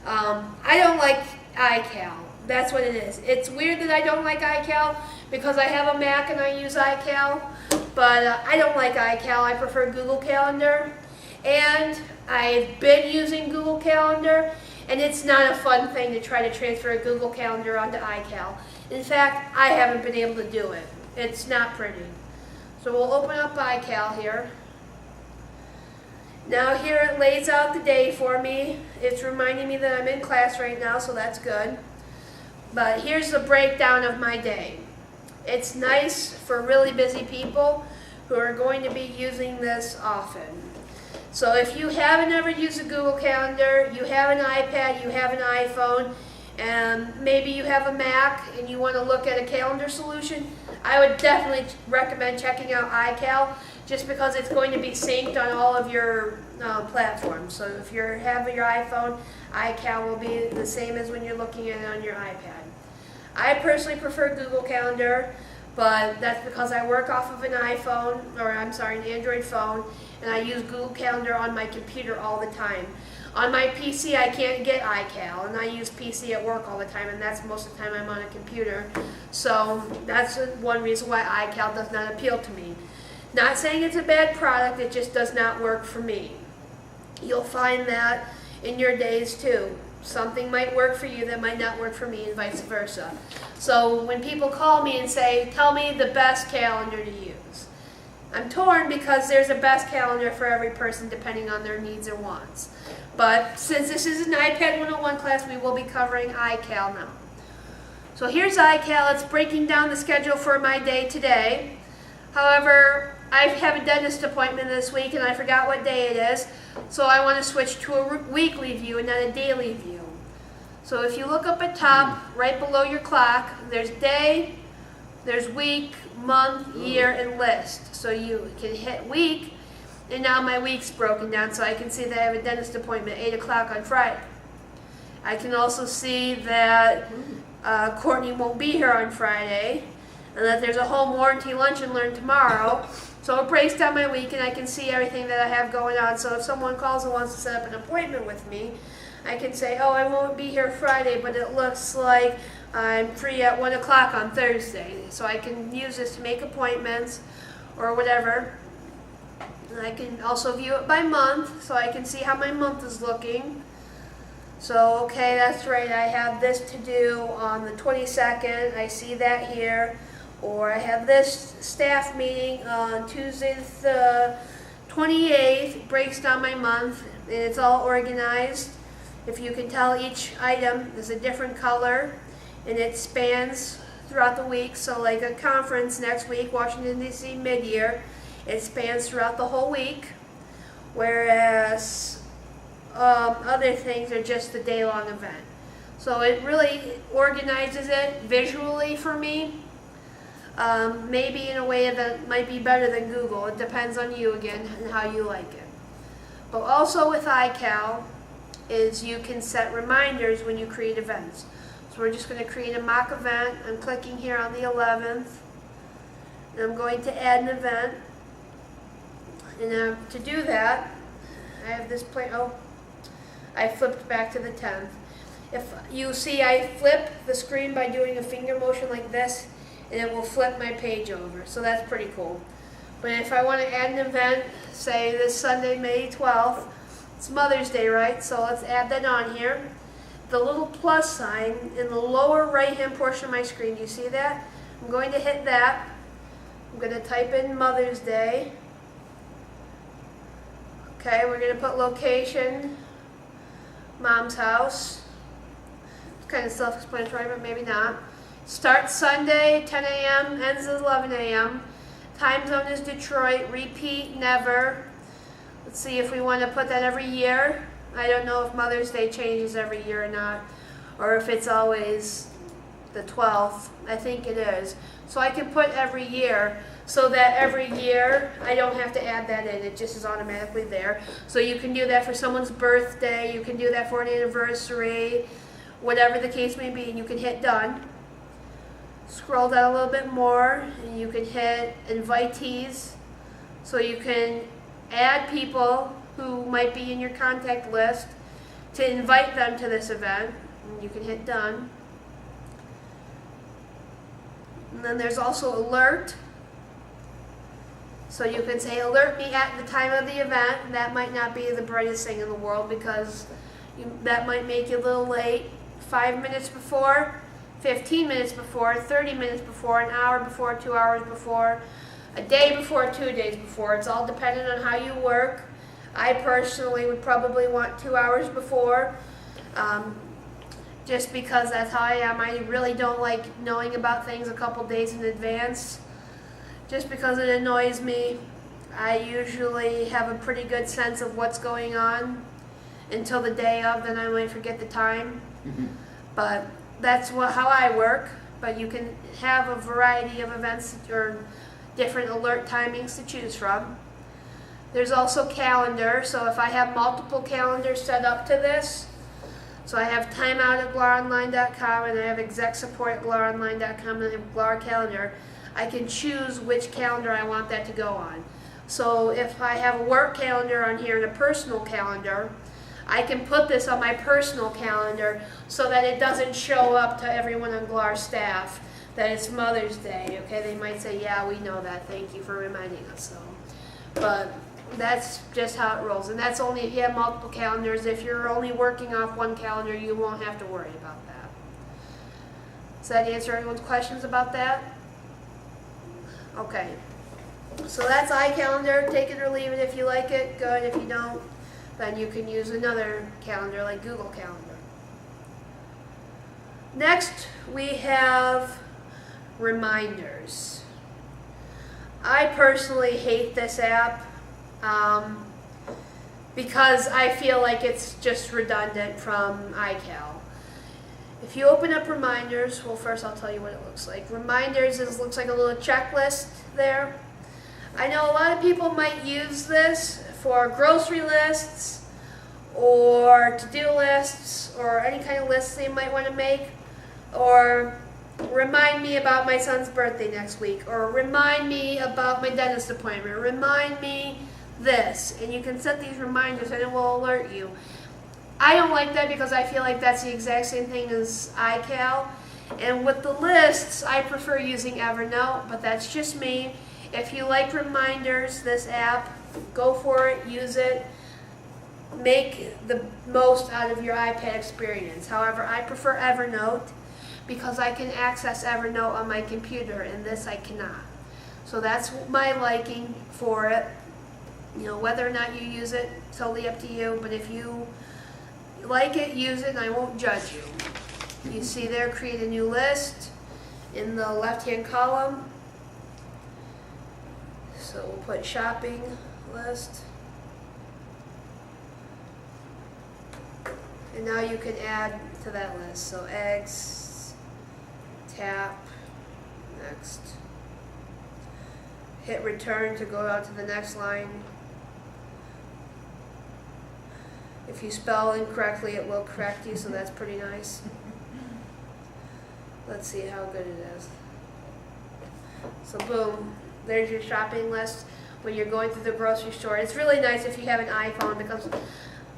I don't like iCal. That's what it is. It's weird that I don't like iCal because I have a Mac and I use iCal, but I don't like iCal. I prefer Google Calendar, and I've been using Google Calendar, and it's not a fun thing to try to transfer a Google Calendar onto iCal. In fact, I haven't been able to do it. It's not pretty. So we'll open up iCal here. Now here it lays out the day for me. It's reminding me that I'm in class right now, so that's good. But here's the breakdown of my day. It's nice for really busy people who are going to be using this often. So if you haven't ever used a Google Calendar, you have an iPad, you have an iPhone, and maybe you have a Mac and you want to look at a calendar solution, I would definitely recommend checking out iCal just because it's going to be synced on all of your platforms. So if you have your iPhone, iCal will be the same as when you're looking at it on your iPad. I personally prefer Google Calendar, but that's because I work off of an an Android phone, and I use Google Calendar on my computer all the time. On my PC, I can't get iCal, and I use PC at work all the time, and that's most of the time I'm on a computer. So that's one reason why iCal does not appeal to me. Not saying it's a bad product, it just does not work for me. You'll find that in your days too. Something might work for you that might not work for me, and vice versa. So when people call me and say, tell me the best calendar to use, I'm torn because there's a best calendar for every person depending on their needs and wants. But since this is an iPad 101 class, we will be covering iCal now. So here's iCal. It's breaking down the schedule for my day today. However, I have a dentist appointment this week and I forgot what day it is. So I want to switch to a weekly view and not a daily view. So if you look up at top, right below your clock, there's day, there's week, month, year, and list. So you can hit week, and now my week's broken down, so I can see that I have a dentist appointment at 8 o'clock on Friday. I can also see that Courtney won't be here on Friday, and that there's a home warranty lunch and learn tomorrow. So it breaks down my week, and I can see everything that I have going on. So if someone calls and wants to set up an appointment with me, I can say, oh, I won't be here Friday, but it looks like I'm free at 1 o'clock on Thursday. So I can use this to make appointments or whatever. And I can also view it by month, so I can see how my month is looking. So, okay, that's right, I have this to do on the 22nd. I see that here. Or I have this staff meeting on Tuesday the 28th. It breaks down my month. and it's all organized. If you can tell, each item is a different color, and it spans throughout the week. So like a conference next week, Washington DC mid-year, it spans throughout the whole week, whereas other things are just a day-long event. So it really organizes it visually for me, maybe in a way that might be better than Google. It depends on you again and how you like it. But also with iCal is you can set reminders when you create events. So we're just going to create a mock event. I'm clicking here on the 11th, and I'm going to add an event. And to do that, I have this I flipped back to the 10th. If you see, I flip the screen by doing a finger motion like this, and it will flip my page over. So that's pretty cool. But if I want to add an event, say this Sunday, May 12th, it's Mother's Day, right? So let's add that on here. The little plus sign in the lower right-hand portion of my screen, do you see that? I'm going to hit that. I'm going to type in Mother's Day. Okay, we're going to put location, Mom's house. It's kind of self-explanatory, but maybe not. Start Sunday, 10 a.m., ends at 11 a.m. Time zone is Detroit. Repeat, never. Let's see if we want to put that every year. I don't know if Mother's Day changes every year or not, or if it's always the 12th. I think it is. So I can put every year, so that every year I don't have to add that in. It just is automatically there. So you can do that for someone's birthday. You can do that for an anniversary, whatever the case may be, and you can hit done. Scroll down a little bit more, and you can hit invitees. So you can add people who might be in your contact list to invite them to this event. And you can hit done. And then there's also alert. So you can say alert me at the time of the event. That might not be the brightest thing in the world because that might make you a little late. 5 minutes before, 15 minutes before, 30 minutes before, an hour before, 2 hours before, a day before, 2 days before. It's all dependent on how you work. I personally would probably want 2 hours before, just because that's how I am. I really don't like knowing about things a couple days in advance, just because it annoys me. I usually have a pretty good sense of what's going on until the day of, then I might forget the time. But that's how I work. But you can have a variety of events or different alert timings to choose from. There's also calendar, so if I have multiple calendars set up to this, so I have timeout at GLARonline.com and I have exec support at GLARonline.com and I have GLAR calendar, I can choose which calendar I want that to go on. So if I have a work calendar on here and a personal calendar, I can put this on my personal calendar so that it doesn't show up to everyone on GLAR staff that it's Mother's Day. Okay, they might say, yeah, we know that, thank you for reminding us. So, but that's just how it rolls, and that's only if you have multiple calendars. If you're only working off one calendar, you won't have to worry about that. Does that answer anyone's questions about that? Okay, so that's iCalendar. Take it or leave it. If you like it, good. If you don't, then you can use another calendar like Google Calendar. Next, we have reminders. I personally hate this app because I feel like it's just redundant from iCal. If you open up reminders, well, first I'll tell you what it looks like. Reminders looks like a little checklist there. I know a lot of people might use this for grocery lists or to-do lists or any kind of lists they might want to make, or remind me about my son's birthday next week, or remind me about my dentist appointment, remind me this, and you can set these reminders and it will alert you. I don't like that because I feel like that's the exact same thing as iCal, and with the lists I prefer using Evernote, but that's just me. If you like reminders, this app, go for it, use it, make the most out of your iPad experience. However, I prefer Evernote because I can access Evernote on my computer, and this I cannot. So that's my liking for it. You know, whether or not you use it, totally up to you, but if you like it, use it, and I won't judge you. You see there, create a new list in the left-hand column. So we'll put shopping list. And now you can add to that list. So eggs, tap, next. Hit return to go out to the next line. If you spell incorrectly, it will correct you, so that's pretty nice. Let's see how good it is. So boom, there's your shopping list when you're going through the grocery store. It's really nice if you have an iPhone, because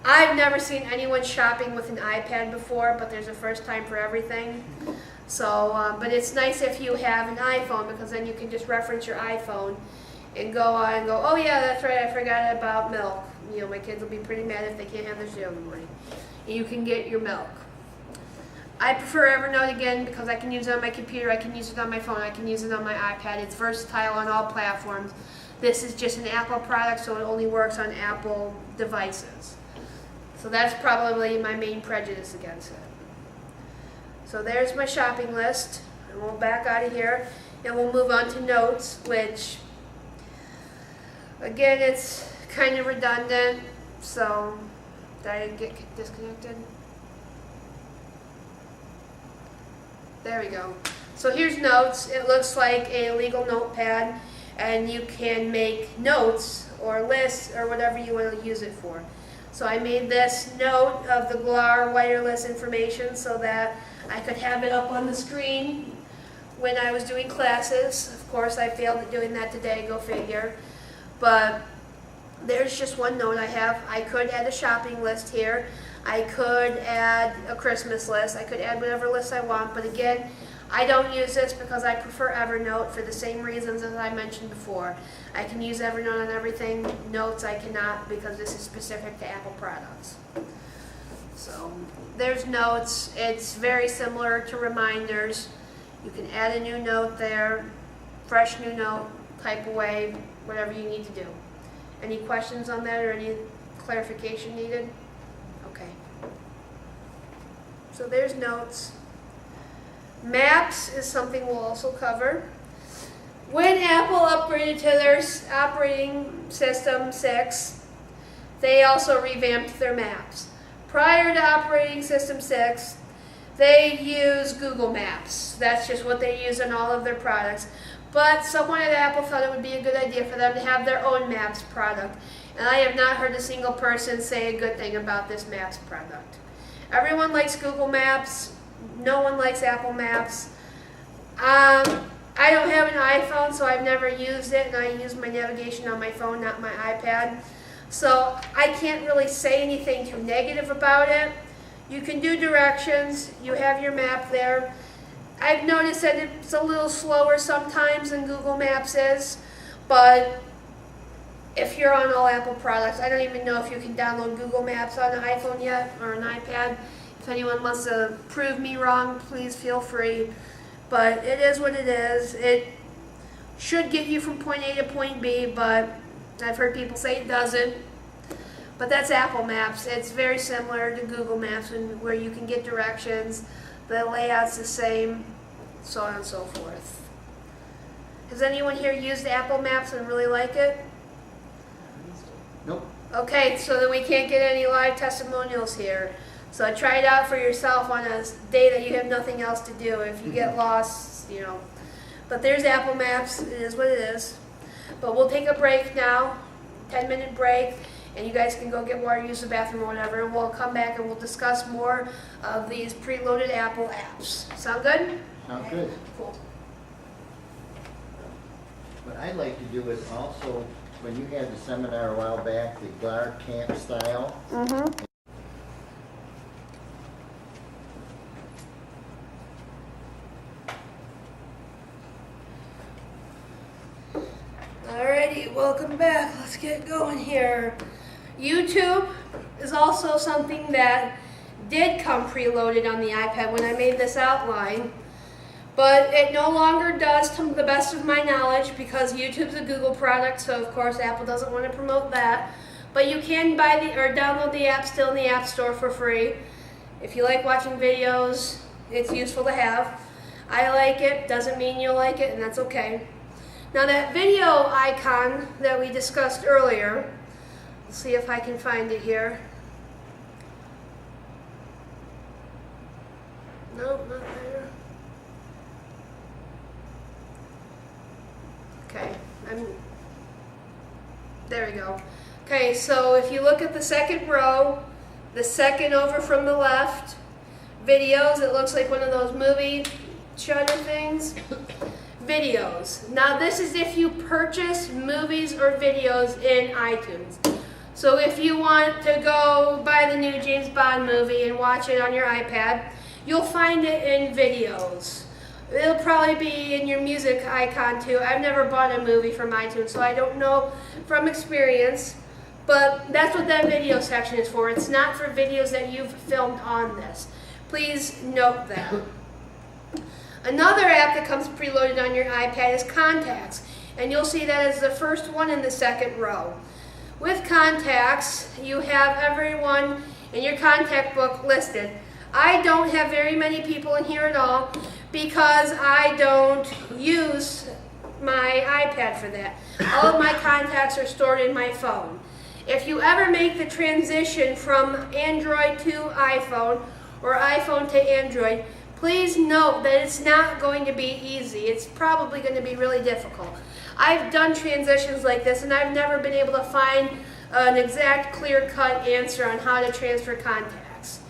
I've never seen anyone shopping with an iPad before, but there's a first time for everything. So, but it's nice if you have an iPhone, because then you can just reference your iPhone and go on and go, oh yeah, that's right, I forgot about milk. You know, my kids will be pretty mad if they can't have their cereal in the morning. And you can get your milk. I prefer Evernote again because I can use it on my computer, I can use it on my phone, I can use it on my iPad. It's versatile on all platforms. This is just an Apple product, so it only works on Apple devices. So that's probably my main prejudice against it. So there's my shopping list, and we'll back out of here, and we'll move on to notes, which, again, it's kind of redundant. So, did I get disconnected? There we go. So here's notes. It looks like a legal notepad, and you can make notes or lists or whatever you want to use it for. So I made this note of the GLAR wireless information so that I could have it up on the screen when I was doing classes. Of course, I failed at doing that today, go figure. But there's just one note I have. I could add a shopping list here. I could add a Christmas list. I could add whatever list I want. But again, I don't use this because I prefer Evernote for the same reasons as I mentioned before. I can use Evernote on everything. Notes I cannot because this is specific to Apple products. So there's notes. It's very similar to reminders. You can add a new note there, fresh new note, type away, whatever you need to do. Any questions on that or any clarification needed? Okay. So there's notes. Maps is something we'll also cover. When Apple upgraded to their operating system 6, they also revamped their maps. Prior to operating system 6, they used Google Maps. That's just what they use on all of their products. But someone at Apple thought it would be a good idea for them to have their own Maps product. And I have not heard a single person say a good thing about this Maps product. Everyone likes Google Maps. No one likes Apple Maps. I don't have an iPhone, so I've never used it, and I use my navigation on my phone, not my iPad. So I can't really say anything too negative about it. You can do directions. You have your map there. I've noticed that it's a little slower sometimes than Google Maps is, but if you're on all Apple products, I don't even know if you can download Google Maps on an iPhone yet or an iPad. If anyone wants to prove me wrong, please feel free. But it is what it is. It should get you from point A to point B, but I've heard people say it doesn't. But that's Apple Maps. It's very similar to Google Maps where you can get directions. The layout's the same, so on and so forth. Has anyone here used Apple Maps and really like it? Nope. Okay, so then we can't get any live testimonials here. So try it out for yourself on a day that you have nothing else to do. If you get lost, you know. But there's Apple Maps. It is what it is. But we'll take a break now, 10-minute break. And you guys can go get water, use the bathroom or whatever, and we'll come back and we'll discuss more of these preloaded Apple apps. Sound good? Sounds good. Cool. What I'd like to do is also, when you had the seminar a while back, the GLAR camp style. Mm-hmm. Alrighty, welcome back. Let's get going here. YouTube is also something that did come preloaded on the iPad when I made this outline. But it no longer does, to the best of my knowledge, because YouTube's a Google product, so of course Apple doesn't want to promote that. But you can buy or download the app still in the App Store for free. If you like watching videos, it's useful to have. I like it, doesn't mean you'll like it, and that's okay. Now that video icon that we discussed earlier, let's see if I can find it here. Nope, not there. Okay, there we go. Okay, so if you look at the second row, the second over from the left, videos, it looks like one of those movie shutter things. Videos. Now this is if you purchase movies or videos in iTunes. So if you want to go buy the new James Bond movie and watch it on your iPad, you'll find it in videos. It'll probably be in your music icon too. I've never bought a movie from iTunes, so I don't know from experience, but that's what that video section is for. It's not for videos that you've filmed on this. Please note that. Another app that comes preloaded on your iPad is Contacts, and you'll see that as the first one in the second row. With Contacts, you have everyone in your contact book listed. I don't have very many people in here at all because I don't use my iPad for that. All of my contacts are stored in my phone. If you ever make the transition from Android to iPhone or iPhone to Android, please note that it's not going to be easy. It's probably going to be really difficult. I've done transitions like this and I've never been able to find an exact clear-cut answer on how to transfer contacts.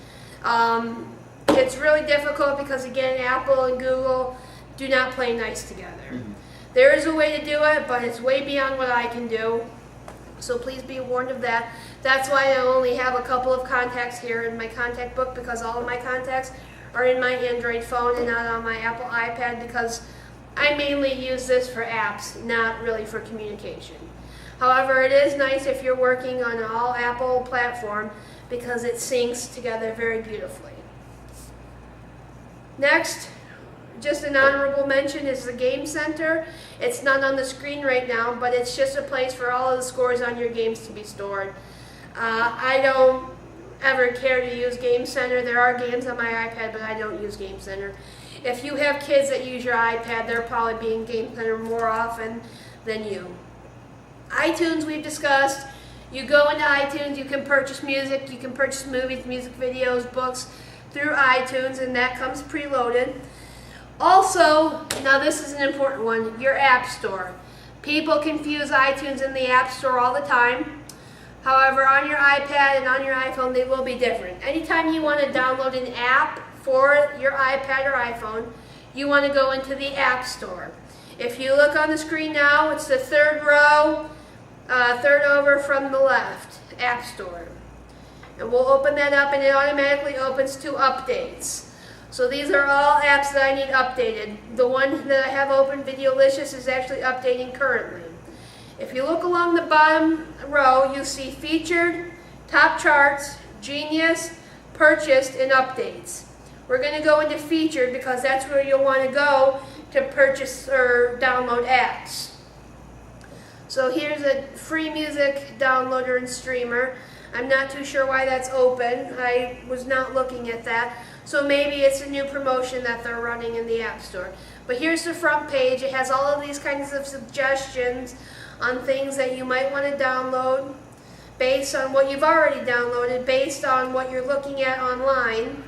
It's really difficult because, again, Apple and Google do not play nice together. There is a way to do it, but it's way beyond what I can do. So please be warned of that. That's why I only have a couple of contacts here in my contact book, because all of my contacts are in my Android phone and not on my Apple iPad, because I mainly use this for apps, not really for communication. However, it is nice if you're working on an all Apple platform because it syncs together very beautifully. Next, just an honorable mention is the Game Center. It's not on the screen right now, but it's just a place for all of the scores on your games to be stored. I don't ever care to use Game Center. There are games on my iPad, but I don't use Game Center. If you have kids that use your iPad, they're probably being Game Center more often than you. iTunes we've discussed. You go into iTunes, you can purchase music, you can purchase movies, music videos, books through iTunes, and that comes preloaded. Also, now this is an important one, your App Store. People confuse iTunes and the App Store all the time. However, on your iPad and on your iPhone, they will be different. Anytime you want to download an app for your iPad or iPhone, you want to go into the App Store. If you look on the screen now, it's the third row, third over from the left, App Store. And we'll open that up and it automatically opens to updates. So these are all apps that I need updated. The one that I have open, Videolicious, is actually updating currently. If you look along the bottom row, you see Featured, Top Charts, Genius, Purchased, and Updates. We're going to go into Featured because that's where you'll want to go to purchase or download apps. So here's a free music downloader and streamer. I'm not too sure why that's open. I was not looking at that. So maybe it's a new promotion that they're running in the App Store. But here's the front page. It has all of these kinds of suggestions on things that you might want to download based on what you've already downloaded, based on what you're looking at online.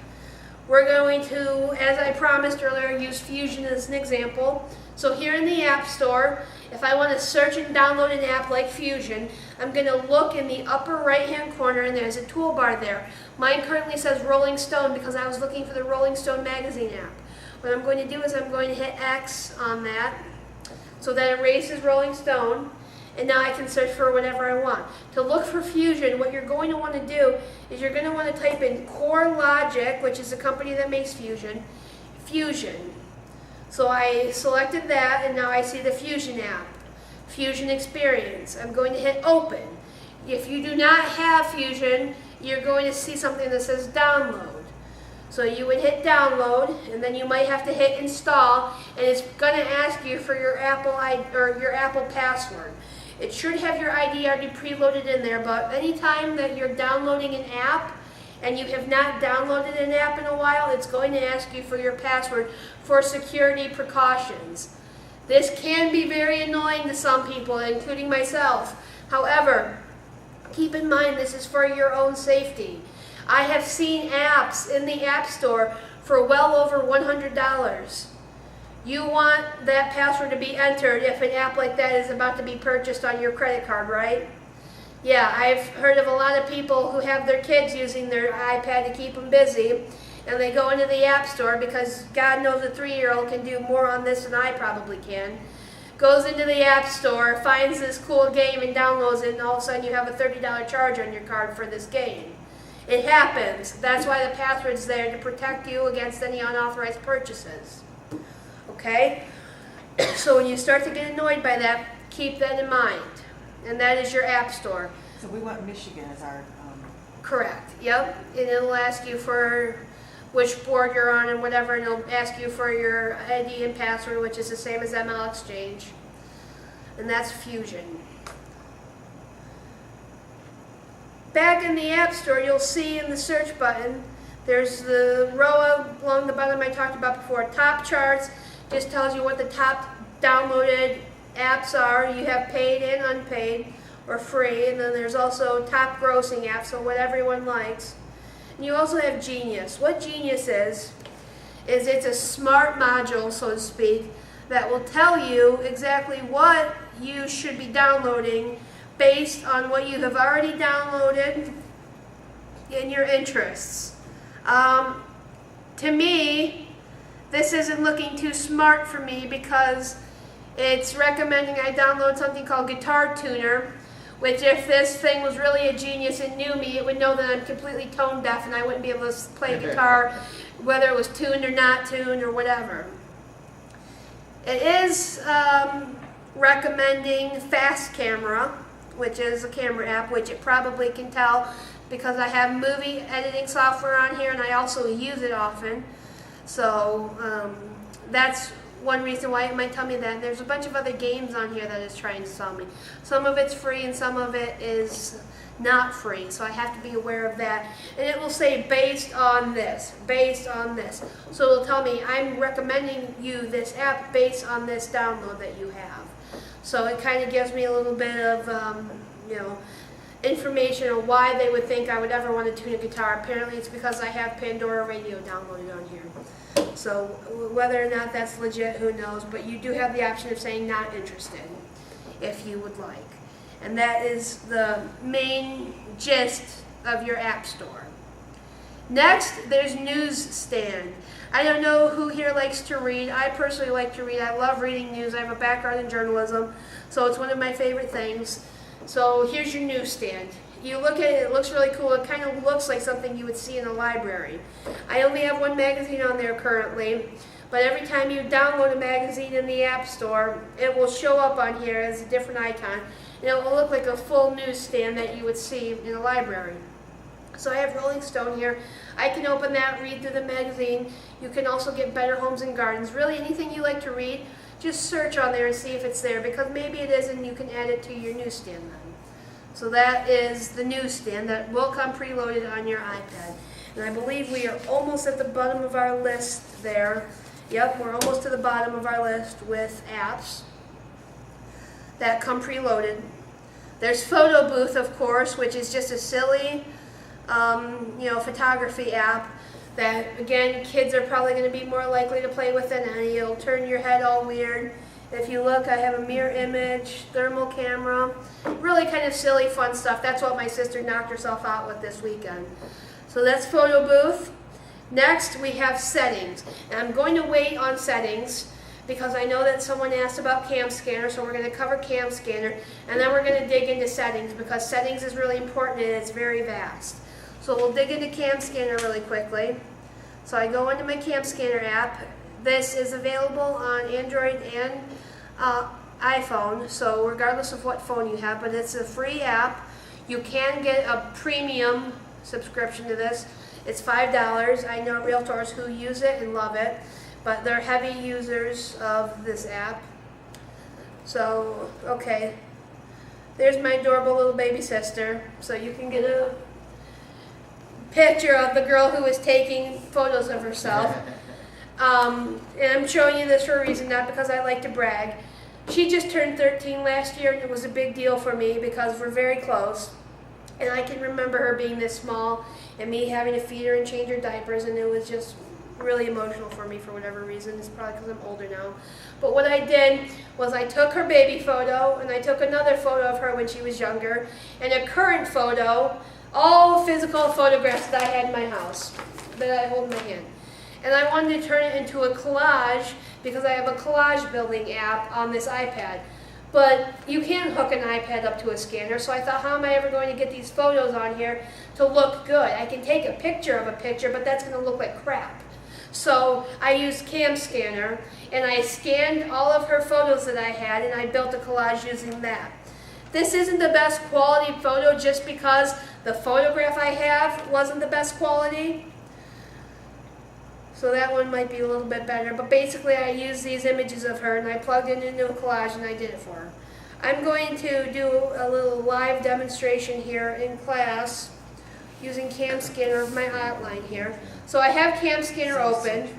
We're going to, as I promised earlier, use Fusion as an example. So here in the App Store, if I want to search and download an app like Fusion, I'm going to look in the upper right-hand corner and there's a toolbar there. Mine currently says Rolling Stone because I was looking for the Rolling Stone magazine app. What I'm going to do is I'm going to hit X on that so that it erases Rolling Stone, and now I can search for whatever I want. To look for Fusion, what you're going to want to do is you're going to want to type in Core Logic, which is the company that makes Fusion, Fusion. So I selected that, and now I see the Fusion app, Fusion Experience. I'm going to hit Open. If you do not have Fusion, you're going to see something that says Download. So you would hit download, and then you might have to hit install, and it's going to ask you for your Apple password. It should have your ID already preloaded in there, but anytime that you're downloading an app and you have not downloaded an app in a while, it's going to ask you for your password for security precautions. This can be very annoying to some people, including myself. However, keep in mind this is for your own safety. I have seen apps in the App Store for well over $100. You want that password to be entered if an app like that is about to be purchased on your credit card, right? Yeah, I've heard of a lot of people who have their kids using their iPad to keep them busy, and they go into the App Store because God knows a 3-year-old can do more on this than I probably can. Goes into the App Store, finds this cool game and downloads it, and all of a sudden you have a $30 charge on your card for this game. It happens. That's why the password's there, to protect you against any unauthorized purchases. Okay? So when you start to get annoyed by that, keep that in mind. And that is your App Store. So we want Michigan as our, Correct. Yep. And it'll ask you for which board you're on and whatever, and it'll ask you for your ID and password, which is the same as ML Exchange. And that's Fusion. Back in the App Store, you'll see in the search button, there's the row along the bottom I talked about before. Top charts just tells you what the top downloaded apps are. You have paid and unpaid or free. And then there's also top grossing apps, so what everyone likes. And you also have Genius. What Genius is it's a smart module, so to speak, that will tell you exactly what you should be downloading based on what you have already downloaded and your interests. To me, this isn't looking too smart for me because it's recommending I download something called Guitar Tuner, which if this thing was really a genius and knew me, it would know that I'm completely tone deaf and I wouldn't be able to play guitar, whether it was tuned or not tuned or whatever. It is recommending Fast Camera, which is a camera app, which it probably can tell because I have movie editing software on here and I also use it often. So that's one reason why it might tell me that. There's a bunch of other games on here that it's trying to sell me. Some of it's free and some of it is not free, so I have to be aware of that. And it will say based on this, based on this. So it'll tell me I'm recommending you this app based on this download that you have. So it kind of gives me a little bit of, information on why they would think I would ever want to tune a guitar. Apparently it's because I have Pandora Radio downloaded on here. So whether or not that's legit, who knows, but you do have the option of saying not interested if you would like. And that is the main gist of your App Store. Next, there's Newsstand. I don't know who here likes to read. I personally like to read. I love reading news. I have a background in journalism, so it's one of my favorite things. So here's your Newsstand. You look at it, it looks really cool. It kind of looks like something you would see in a library. I only have one magazine on there currently, but every time you download a magazine in the App Store, it will show up on here as a different icon, and it will look like a full newsstand that you would see in a library. So I have Rolling Stone here. I can open that, read through the magazine. You can also get Better Homes and Gardens. Really anything you like to read, just search on there and see if it's there, because maybe it is and you can add it to your newsstand then. So that is the newsstand that will come preloaded on your iPad. And I believe we are almost at the bottom of our list there. Yep, we're almost to the bottom of our list with apps that come preloaded. There's Photo Booth, of course, which is just a silly photography app that, again, kids are probably going to be more likely to play with than any. It'll turn your head all weird. If you look, I have a mirror image, thermal camera, really kind of silly, fun stuff. That's what my sister knocked herself out with this weekend. So that's Photo Booth. Next, we have Settings. And I'm going to wait on Settings because I know that someone asked about Cam Scanner, so we're going to cover Cam Scanner, and then we're going to dig into Settings because Settings is really important and it's very vast. So we'll dig into Cam Scanner really quickly. So I go into my Cam Scanner app. This is available on Android and iPhone, so regardless of what phone you have, but it's a free app. You can get a premium subscription to this. It's $5. I know realtors who use it and love it, but they're heavy users of this app. So, okay. There's my adorable little baby sister. So you can get a picture of the girl who is taking photos of herself. And I'm showing you this for a reason, not because I like to brag. She just turned 13 last year, and it was a big deal for me because we're very close. And I can remember her being this small and me having to feed her and change her diapers, and it was just really emotional for me for whatever reason. It's probably because I'm older now. But what I did was I took her baby photo, and I took another photo of her when she was younger, and a current photo, all physical photographs that I had in my house that I hold in my hand. And I wanted to turn it into a collage because I have a collage building app on this iPad. But you can't hook an iPad up to a scanner, so I thought, how am I ever going to get these photos on here to look good? I can take a picture of a picture, but that's going to look like crap. So I used Cam Scanner, and I scanned all of her photos that I had, and I built a collage using that. This isn't the best quality photo just because the photograph I have wasn't the best quality. So that one might be a little bit better. But basically I used these images of her and I plugged it into a collage and I did it for her. I'm going to do a little live demonstration here in class using Cam Scanner of my outline here. So I have Cam Scanner open.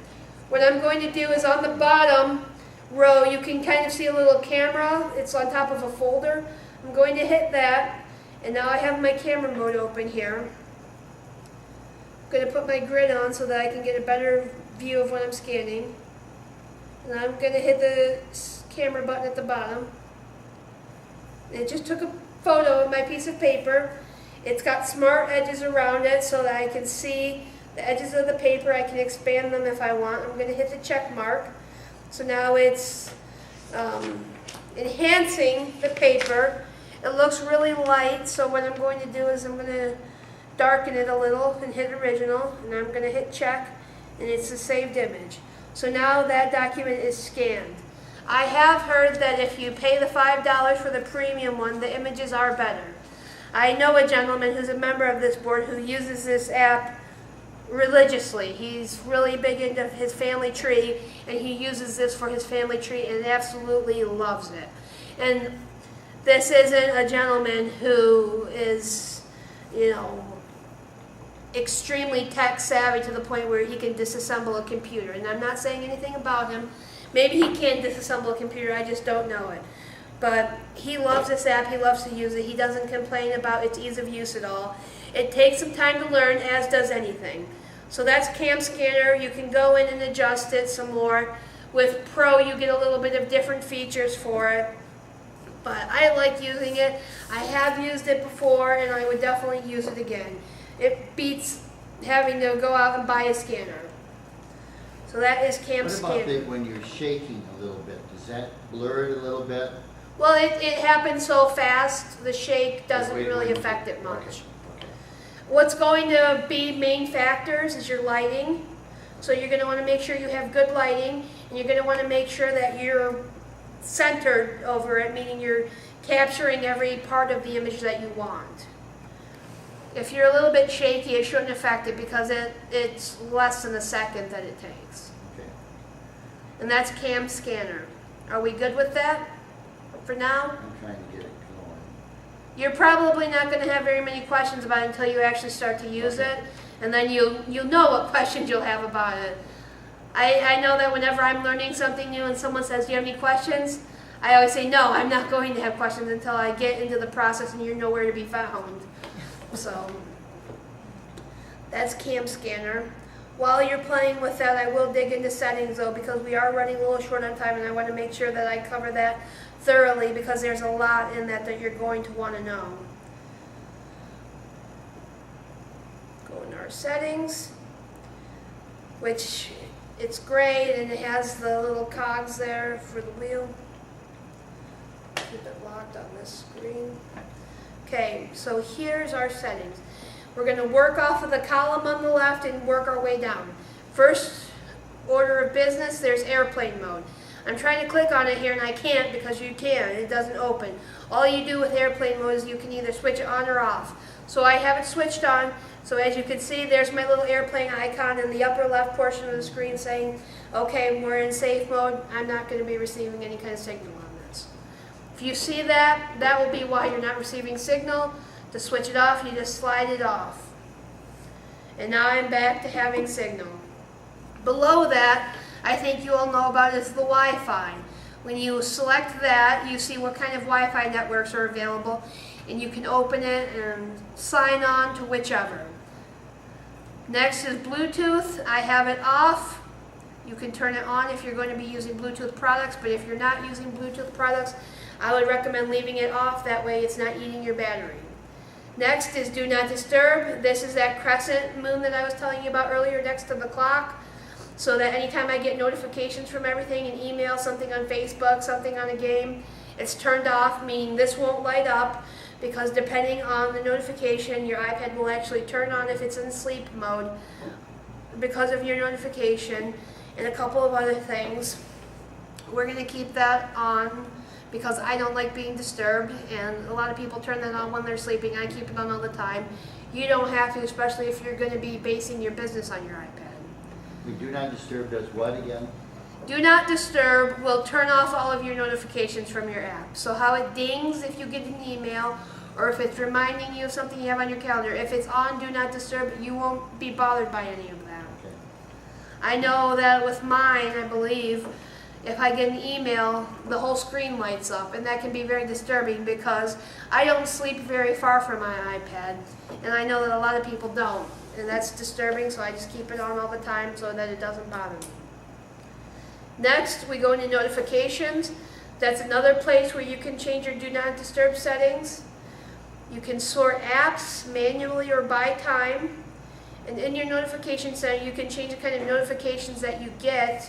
What I'm going to do is on the bottom row you can kind of see a little camera. It's on top of a folder. I'm going to hit that, and now I have my camera mode open here. I'm going to put my grid on so that I can get a better view of what I'm scanning. And I'm going to hit the camera button at the bottom. It just took a photo of my piece of paper. It's got smart edges around it so that I can see the edges of the paper. I can expand them if I want. I'm going to hit the check mark. So now it's enhancing the paper. It looks really light, so what I'm going to do is I'm going to darken it a little and hit original, and I'm going to hit check, and it's a saved image. So now that document is scanned. I have heard that if you pay the $5 for the premium one, the images are better. I know a gentleman who's a member of this board who uses this app religiously. He's really big into his family tree, and he uses this for his family tree and absolutely loves it. And this isn't a gentleman who is, extremely tech savvy to the point where he can disassemble a computer. And I'm not saying anything about him. Maybe he can disassemble a computer, I just don't know it. But he loves this app, he loves to use it. He doesn't complain about its ease of use at all. It takes some time to learn, as does anything. So that's Cam Scanner. You can go in and adjust it some more. With Pro, you get a little bit of different features for it. But I like using it. I have used it before, and I would definitely use it again. It beats having to go out and buy a scanner. So that is Cam Scanner. What about when you're shaking a little bit? Does that blur it a little bit? Well, it happens so fast, the shake doesn't really affect it much. Okay. What's going to be main factors is your lighting. So you're going to want to make sure you have good lighting, and you're going to want to make sure that you're centered over it, meaning you're capturing every part of the image that you want. If you're a little bit shaky, it shouldn't affect it because it's less than a second that it takes. Okay. And that's Cam Scanner. Are we good with that for now? I'm trying to get it going. You're probably not going to have very many questions about it until you actually start to use it, and then you'll know what questions you'll have about it. I know that whenever I'm learning something new and someone says, do you have any questions? I always say, no, I'm not going to have questions until I get into the process and you're nowhere to be found. So that's Cam Scanner. While you're playing with that, I will dig into settings though, because we are running a little short on time and I want to make sure that I cover that thoroughly because there's a lot in that you're going to want to know. Go into our settings, which it's great and it has the little cogs there for the wheel. Keep it locked on this screen. Okay, so here's our settings. We're going to work off of the column on the left and work our way down. First order of business, there's airplane mode. I'm trying to click on it here and I can't because you can. It doesn't open. All you do with airplane mode is you can either switch it on or off. So I have it switched on So as you can see, there's my little airplane icon in the upper left portion of the screen saying, okay, we're in safe mode. I'm not going to be receiving any kind of signal on this. If you see that, that will be why you're not receiving signal. To switch it off, you just slide it off. And now I'm back to having signal. Below that, I think you all know about is the Wi-Fi. When you select that, you see what kind of Wi-Fi networks are available, and you can open it and sign on to whichever. Next is Bluetooth. I have it off. You can turn it on if you're going to be using Bluetooth products, but if you're not using Bluetooth products, I would recommend leaving it off. That way it's not eating your battery. Next is Do Not Disturb. This is that crescent moon that I was telling you about earlier next to the clock, so that anytime I get notifications from everything, an email, something on Facebook, something on a game, it's turned off, meaning this won't light up, because depending on the notification, your iPad will actually turn on if it's in sleep mode because of your notification, and a couple of other things. We're going to keep that on because I don't like being disturbed, and a lot of people turn that on when they're sleeping. I keep it on all the time. You don't have to, especially if you're going to be basing your business on your iPad. We Do Not Disturb does what again? Do Not Disturb will turn off all of your notifications from your app. So how it dings if you get an email, or if it's reminding you of something you have on your calendar. If it's on Do Not Disturb, you won't be bothered by any of that. Okay. I know that with mine, I believe, if I get an email, the whole screen lights up, and that can be very disturbing because I don't sleep very far from my iPad, and I know that a lot of people don't, and that's disturbing, so I just keep it on all the time so that it doesn't bother me. Next, we go into notifications. That's another place where you can change your Do Not Disturb settings. You can sort apps manually or by time, and in your notification center, you can change the kind of notifications that you get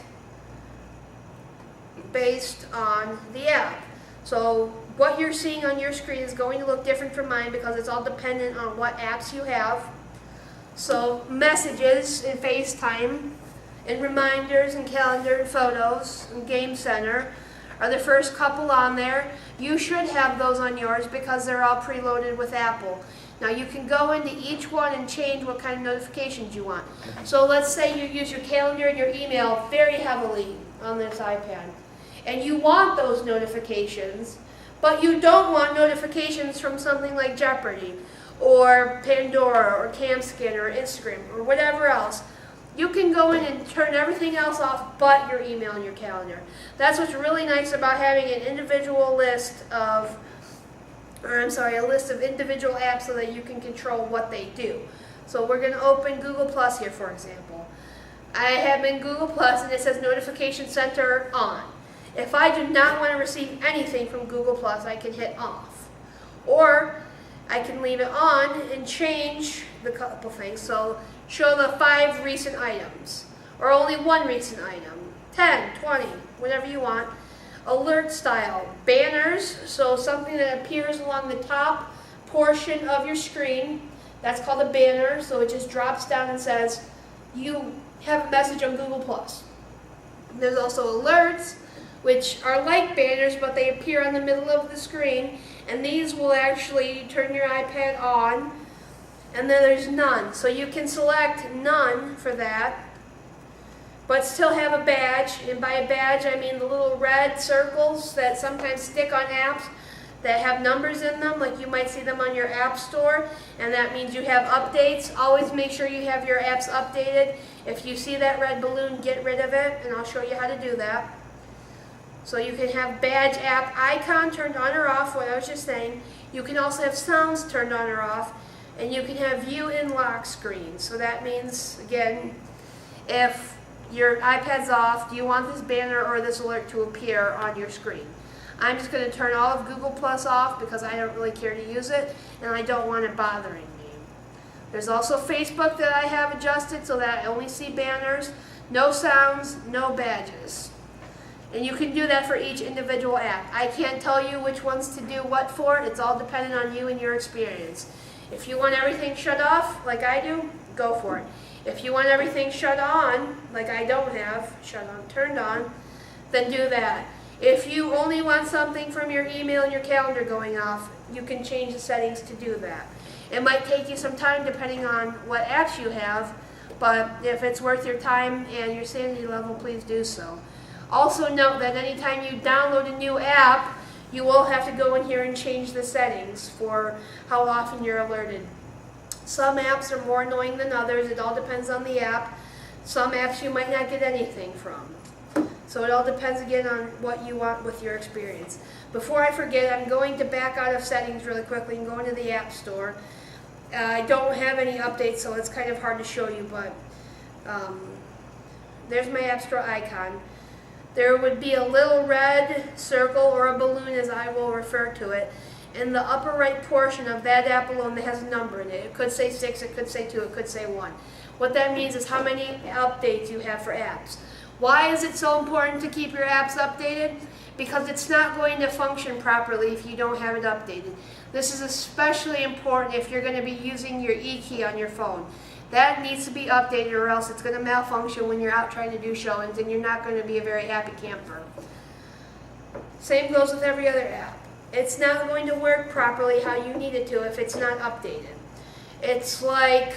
based on the app. So what you're seeing on your screen is going to look different from mine because it's all dependent on what apps you have. So messages in FaceTime, and reminders and calendar and photos and Game Center are the first couple on there. You should have those on yours because they're all preloaded with Apple. Now you can go into each one and change what kind of notifications you want. So let's say you use your calendar and your email very heavily on this iPad, and you want those notifications, but you don't want notifications from something like Jeopardy or Pandora or CamScan or Instagram or whatever else. You can go in and turn everything else off but your email and your calendar. That's what's really nice about having an individual list of, a list of individual apps so that you can control what they do. So we're going to open Google Plus here, for example. I have in Google Plus and it says Notification Center on. If I do not want to receive anything from Google Plus, I can hit off. Or I can leave it on and change the couple things. So show the 5 recent items, or only 1 recent item, 10, 20, whatever you want. Alert style, banners, so something that appears along the top portion of your screen, that's called a banner, so it just drops down and says, you have a message on Google+. There's also alerts, which are like banners, but they appear on the middle of the screen, and these will actually turn your iPad on. And then there's none, so you can select none for that, but still have a badge. And by a badge, I mean the little red circles that sometimes stick on apps that have numbers in them, like you might see them on your app store, and that means you have updates. Always make sure you have your apps updated. If you see that red balloon, get rid of it, and I'll show you how to do that. So you can have badge app icon turned on or off, what I was just saying. You can also have sounds turned on or off, and you can have view in lock screen. So that means, again, if your iPad's off, do you want this banner or this alert to appear on your screen? I'm just going to turn all of Google Plus off because I don't really care to use it, and I don't want it bothering me. There's also Facebook that I have adjusted so that I only see banners, no sounds, no badges. And you can do that for each individual app. I can't tell you which ones to do what for. It's all dependent on you and your experience. If you want everything shut off, like I do, go for it. If you want everything shut on, like I don't have, turned on, then do that. If you only want something from your email and your calendar going off, you can change the settings to do that. It might take you some time depending on what apps you have, but if it's worth your time and your sanity level, please do so. Also note that anytime you download a new app, you will have to go in here and change the settings for how often you're alerted. Some apps are more annoying than others. It all depends on the app. Some apps you might not get anything from. So it all depends again on what you want with your experience. Before I forget, I'm going to back out of settings really quickly and go into the App Store. I don't have any updates, so it's kind of hard to show you, but there's my App Store icon. There would be a little red circle or a balloon, as I will refer to it, in the upper right portion of that app alone that has a number in it. It could say 6, it could say 2, it could say 1. What that means is how many updates you have for apps. Why is it so important to keep your apps updated? Because it's not going to function properly if you don't have it updated. This is especially important if you're going to be using your e-key on your phone. That needs to be updated or else it's going to malfunction when you're out trying to do showings and you're not going to be a very happy camper. Same goes with every other app. It's not going to work properly how you need it to if it's not updated. It's like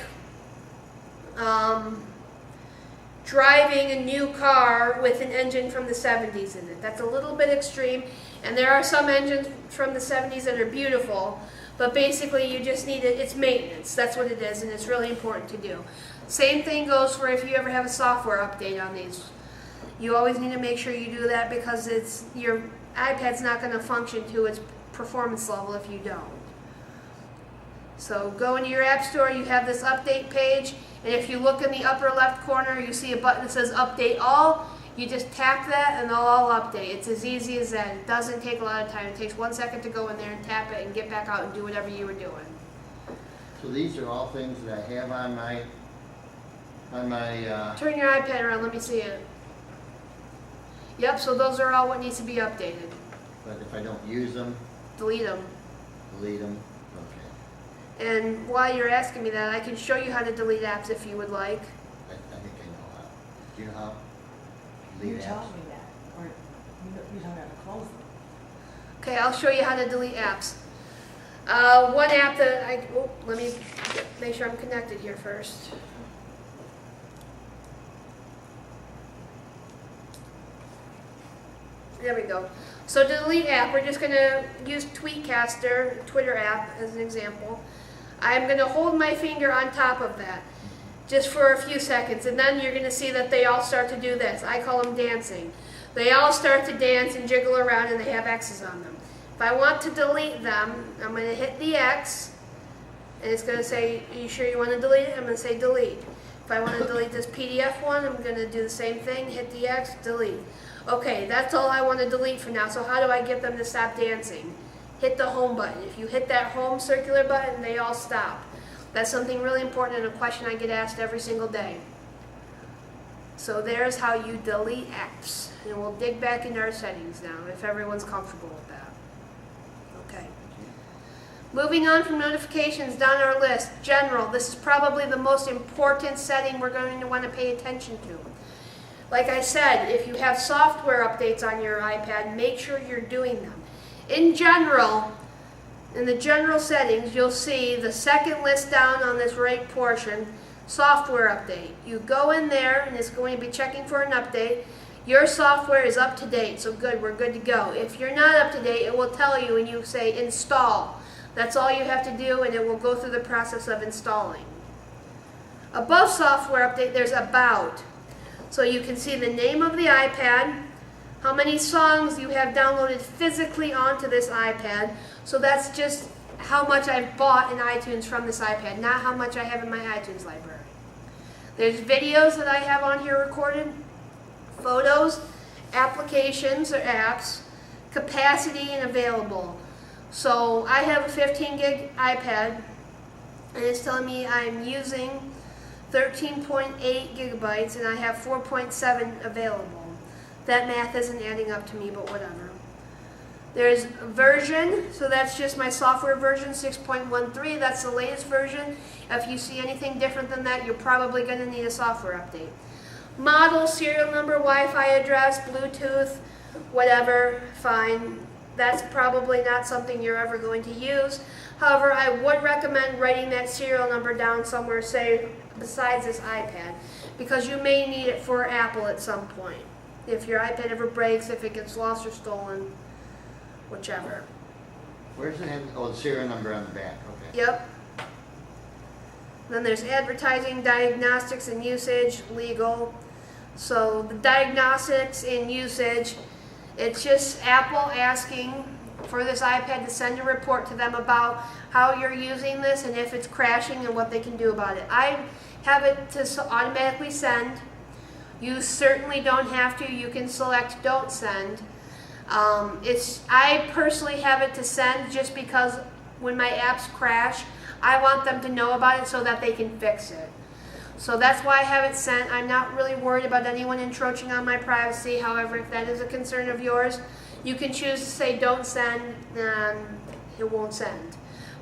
driving a new car with an engine from the 70s in it. That's a little bit extreme, and there are some engines from the 70s that are beautiful, but basically you just need it. It's maintenance. That's what it is, and it's really important to do. Same thing goes for if you ever have a software update on these. You always need to make sure you do that because your iPad's not going to function to its performance level if you don't. So go into your App Store, you have this update page, and if you look in the upper left corner, you see a button that says Update All. You just tap that and they'll all update. It's as easy as that. It doesn't take a lot of time. It takes 1 second to go in there and tap it and get back out and do whatever you were doing. So these are all things that I have on my Turn your iPad around, let me see it. Yep, so those are all what needs to be updated. but if I don't use them, Delete them. delete them, okay. And while you're asking me that, I can show you how to delete apps if you would like. I think I know how. Do you know how? You Delete tell apps. me that, or you don't have to close them. Okay, I'll show you how to delete apps. One app that let me make sure I'm connected here first. There we go. So to delete app, we're just going to use Tweetcaster, Twitter app, as an example. I'm going to hold my finger on top of that just for a few seconds, and then you're going to see that they all start to do this. I call them dancing. They all start to dance and jiggle around, and they have X's on them. If I want to delete them, I'm going to hit the X, and it's going to say, are you sure you want to delete it? I'm going to say delete. If I want to delete this PDF one, I'm going to do the same thing, hit the X, delete. Okay, that's all I want to delete for now, so how do I get them to stop dancing? Hit the home button. If you hit that home circular button, they all stop. That's something really important and a question I get asked every single day. So there's how you delete apps. And we'll dig back into our settings now, if everyone's comfortable with that. Okay. Moving on from notifications down our list, general. This is probably the most important setting we're going to want to pay attention to. Like I said, if you have software updates on your iPad, make sure you're doing them. In general, in the general settings, you'll see the second list down on this right portion, software update. You go in there and it's going to be checking for an update. Your software is up to date, so good, we're good to go. If you're not up to date, it will tell you and you say install. That's all you have to do and it will go through the process of installing. Above software update, there's about. So you can see the name of the iPad, how many songs you have downloaded physically onto this iPad. So that's just how much I've bought in iTunes from this iPad, not how much I have in my iTunes library. There's videos that I have on here recorded, photos, applications or apps, capacity and available. So I have a 15 gig iPad and it's telling me I'm using 13.8 gigabytes and I have 4.7 available. That math isn't adding up to me, but whatever. There's version, so that's just my software version, 6.13. That's the latest version. If you see anything different than that, you're probably going to need a software update. Model, serial number, Wi-Fi address, Bluetooth, whatever, fine. that's probably not something you're ever going to use. However, I would recommend writing that serial number down somewhere, say, besides this iPad, because you may need it for Apple at some point. If your iPad ever breaks, if it gets lost or stolen, whichever. Where's it have, oh, the serial number on the back, okay. Yep. Then there's advertising, diagnostics and usage, legal. So the diagnostics and usage, it's just Apple asking for this iPad to send a report to them about how you're using this and if it's crashing and what they can do about it. I have it to automatically send. You certainly don't have to. You can select don't send. I personally have it to send just because when my apps crash, I want them to know about it so that they can fix it. So that's why I have it sent. I'm not really worried about anyone encroaching on my privacy. However, if that is a concern of yours, you can choose to say don't send and it won't send.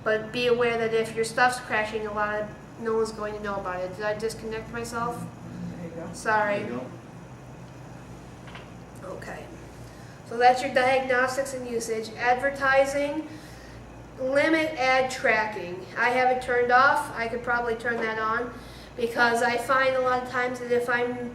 But be aware that if your stuff's crashing, no one's going to know about it. Did I disconnect myself? There you go. Sorry. There you go. Okay. So that's your diagnostics and usage. Advertising, limit ad tracking. I have it turned off. I could probably turn that on because I find a lot of times that if I'm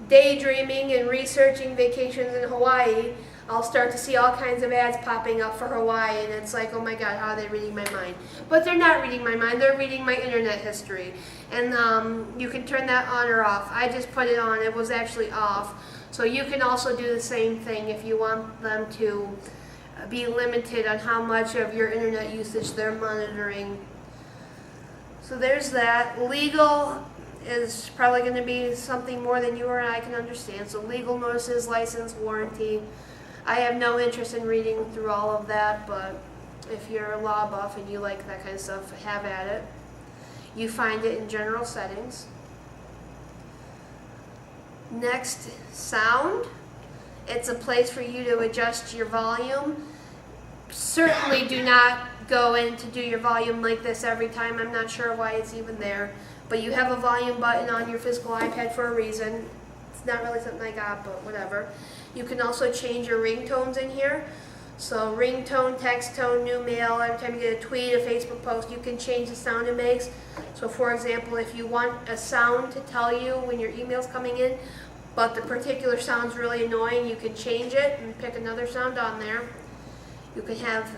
daydreaming and researching vacations in Hawaii, I'll start to see all kinds of ads popping up for Hawaii, and it's like, oh my God, how are they reading my mind? But they're not reading my mind, they're reading my internet history. And you can turn that on or off. I just put it on, it was actually off. So you can also do the same thing if you want them to be limited on how much of your internet usage they're monitoring. So there's that. Legal is probably going to be something more than you or I can understand. So legal notices, license, warranty. I have no interest in reading through all of that, but if you're a law buff and you like that kind of stuff, have at it. You find it in general settings. Next, sound. It's a place for you to adjust your volume. Certainly do not go in to do your volume like this every time. I'm not sure why it's even there. But you have a volume button on your physical iPad for a reason. It's not really something I got, but whatever. You can also change your ringtones in here. So ringtone, text tone, new mail, every time you get a tweet, a Facebook post, you can change the sound it makes. So for example, if you want a sound to tell you when your email's coming in, but the particular sound's really annoying, you can change it and pick another sound on there. You can have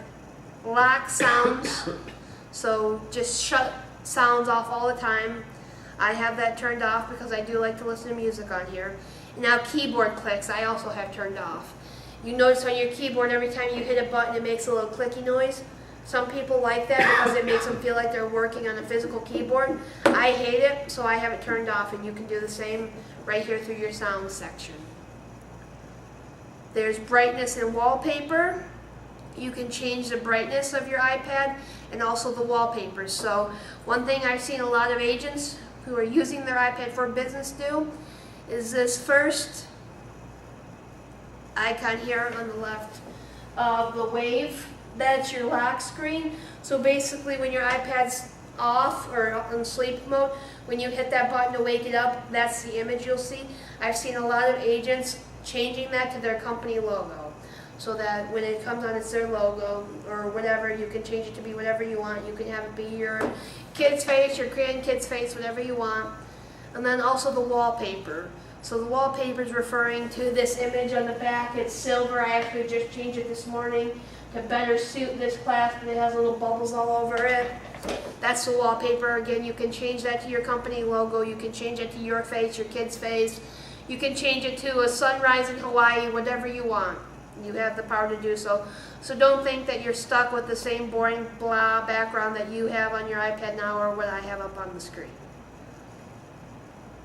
lock sounds, so just shut sounds off all the time. I have that turned off because I do like to listen to music on here. Now keyboard clicks I also have turned off. You notice on your keyboard every time you hit a button it makes a little clicky noise. Some people like that because it makes them feel like they're working on a physical keyboard. I hate it, so I have it turned off, and you can do the same right here through your sound section. There's brightness and wallpaper. You can change the brightness of your iPad and also the wallpapers. So one thing I've seen a lot of agents who are using their iPad for business do is this first icon here on the left of the wave. That's your lock screen. So basically when your iPad's off or on sleep mode, when you hit that button to wake it up, that's the image you'll see. I've seen a lot of agents changing that to their company logo, so that when it comes on it's their logo or whatever. You can change it to be whatever you want. You can have it be your kid's face, your grandkid's face, whatever you want. And then also the wallpaper. So the wallpaper is referring to this image on the back. It's silver. I actually just changed it this morning to better suit this class, but it has little bubbles all over it. That's the wallpaper. Again, you can change that to your company logo. You can change it to your face, your kid's face. You can change it to a sunrise in Hawaii, whatever you want. You have the power to do so. So don't think that you're stuck with the same boring blah background that you have on your iPad now or what I have up on the screen.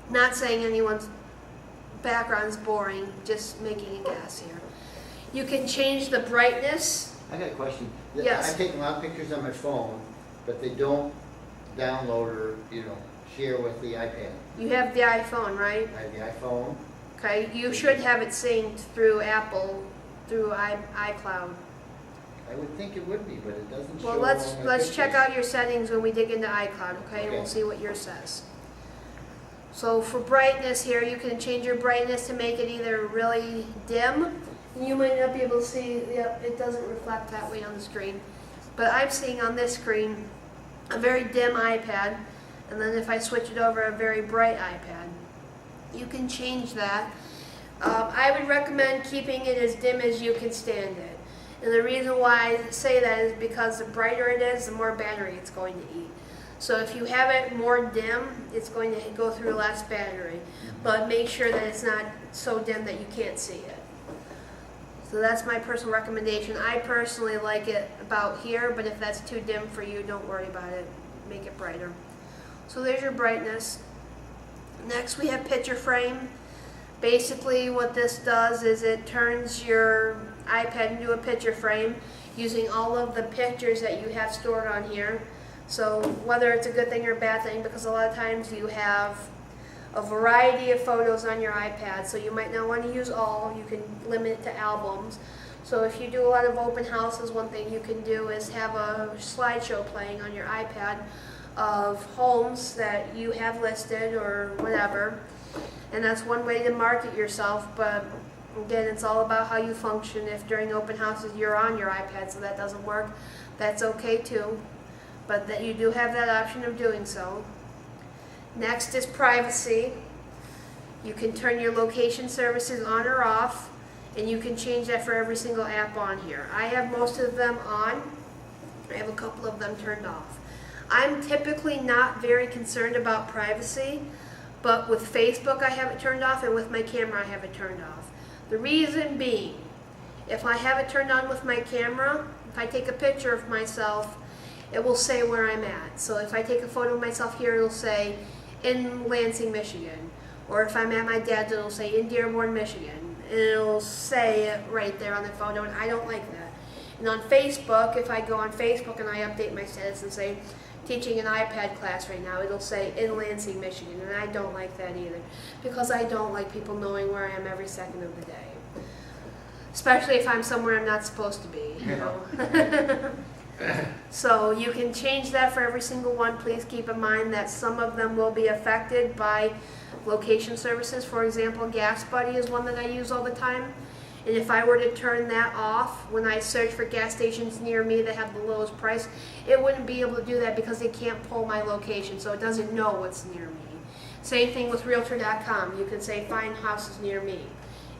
Not saying anyone's background is boring, just making a guess here. You can change the brightness. I got a question. Yes. I've taken a lot of pictures on my phone, but they don't download or, share with the iPad. You have the iPhone, right? I have the iPhone. Okay, you should have it synced through Apple, through iCloud. I would think it would be, but it doesn't show. Well, all let's my check pictures. out your settings when we dig into iCloud, okay? And we'll see what yours says. So for brightness here, you can change your brightness to make it either really dim, You might not be able to see, yep, it doesn't reflect that way on the screen. But I'm seeing on this screen a very dim iPad, and then if I switch it over, a very bright iPad. You can change that. I would recommend keeping it as dim as you can stand it. And the reason why I say that is because the brighter it is, the more battery it's going to eat. So if you have it more dim, it's going to go through less battery. But make sure that it's not so dim that you can't see it. So that's my personal recommendation. I personally like it about here, but if that's too dim for you, don't worry about it. Make it brighter. So there's your brightness. Next we have picture frame. Basically what this does is it turns your iPad into a picture frame using all of the pictures that you have stored on here. So whether it's a good thing or a bad thing, because a lot of times you have a variety of photos on your iPad, so you might not want to use all. You can limit it to albums. So if you do a lot of open houses, one thing you can do is have a slideshow playing on your iPad of homes that you have listed or whatever. And that's one way to market yourself, but again, it's all about how you function. If during open houses you're on your iPad so that doesn't work, that's okay too. But that you do have that option of doing so. Next is privacy. You can turn your location services on or off, and you can change that for every single app on here. I have most of them on. I have a couple of them turned off. I'm typically not very concerned about privacy, but with Facebook I have it turned off, and with my camera I have it turned off. The reason being, if I have it turned on with my camera, if I take a picture of myself, it will say where I'm at. So if I take a photo of myself here, it'll say in Lansing, Michigan. Or if I'm at my dad's, it'll say in Dearborn, Michigan. And it'll say it right there on the photo, and I don't like that. And on Facebook, if I go on Facebook and I update my status and say, teaching an iPad class right now, it'll say in Lansing, Michigan, and I don't like that either, because I don't like people knowing where I am every second of the day. Especially if I'm somewhere I'm not supposed to be, you know. So you can change that for every single one. Please keep in mind that some of them will be affected by location services. For example, Gas Buddy is one that I use all the time. And if I were to turn that off when I search for gas stations near me that have the lowest price, it wouldn't be able to do that because it can't pull my location, so it doesn't know what's near me. Same thing with Realtor.com. You can say find houses near me.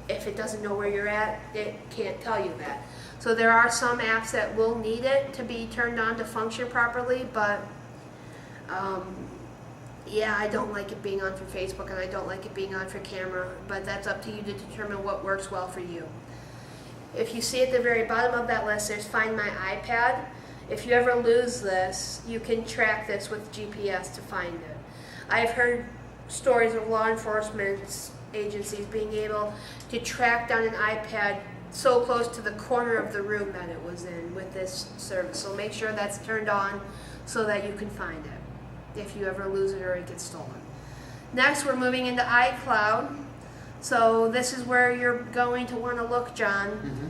If it doesn't know where you're at, it can't tell you that. So there are some apps that will need it to be turned on to function properly, but yeah, I don't like it being on for Facebook, and I don't like it being on for camera, but that's up to you to determine what works well for you. If you see at the very bottom of that list, there's Find My iPad. If you ever lose this, you can track this with GPS to find it. I've heard stories of law enforcement agencies being able to track down an iPad so close to the corner of the room that it was in with this service. So make sure that's turned on so that you can find it if you ever lose it or it gets stolen. Next, we're moving into iCloud. So this is where you're going to want to look, John. Mm-hmm.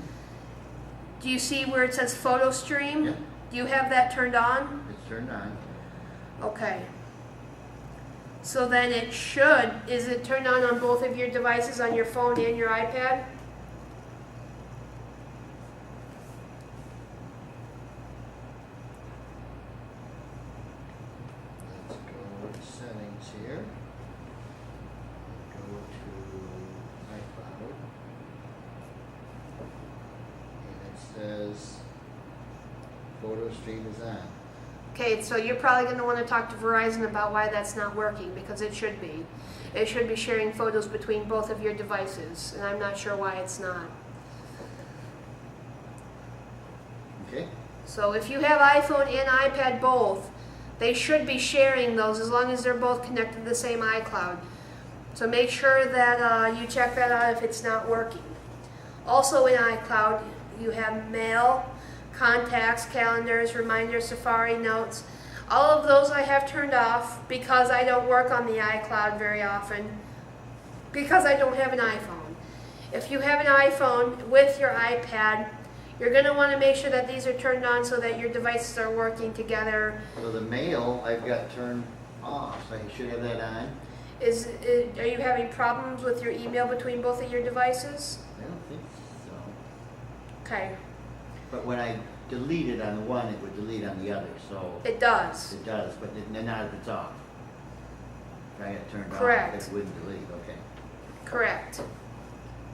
Do you see where it says photo stream? Yeah. Do you have that turned on? It's turned on. Okay. So then it should, is it turned on both of your devices, on your phone and your iPad? Let's go to settings here. Go to iCloud. And it says photo stream is on. Okay, so you're probably going to want to talk to Verizon about why that's not working, because it should be. It should be sharing photos between both of your devices, and I'm not sure why it's not. Okay. So if you have iPhone and iPad both, they should be sharing those as long as they're both connected to the same iCloud. So make sure that you check that out if it's not working. Also in iCloud, you have Mail, Contacts, Calendars, Reminders, Safari, Notes. All of those I have turned off because I don't work on the iCloud very often, because I don't have an iPhone. If you have an iPhone with your iPad, you're going to want to make sure that these are turned on so that your devices are working together. So the mail I've got turned off, so I should have that on. Are you having problems with your email between both of your devices? I don't think so. Okay, But when I delete it on one, it would delete on the other, so it does. it does, but not if it's off. If I had it turned off, Correct. it wouldn't delete, okay. Correct.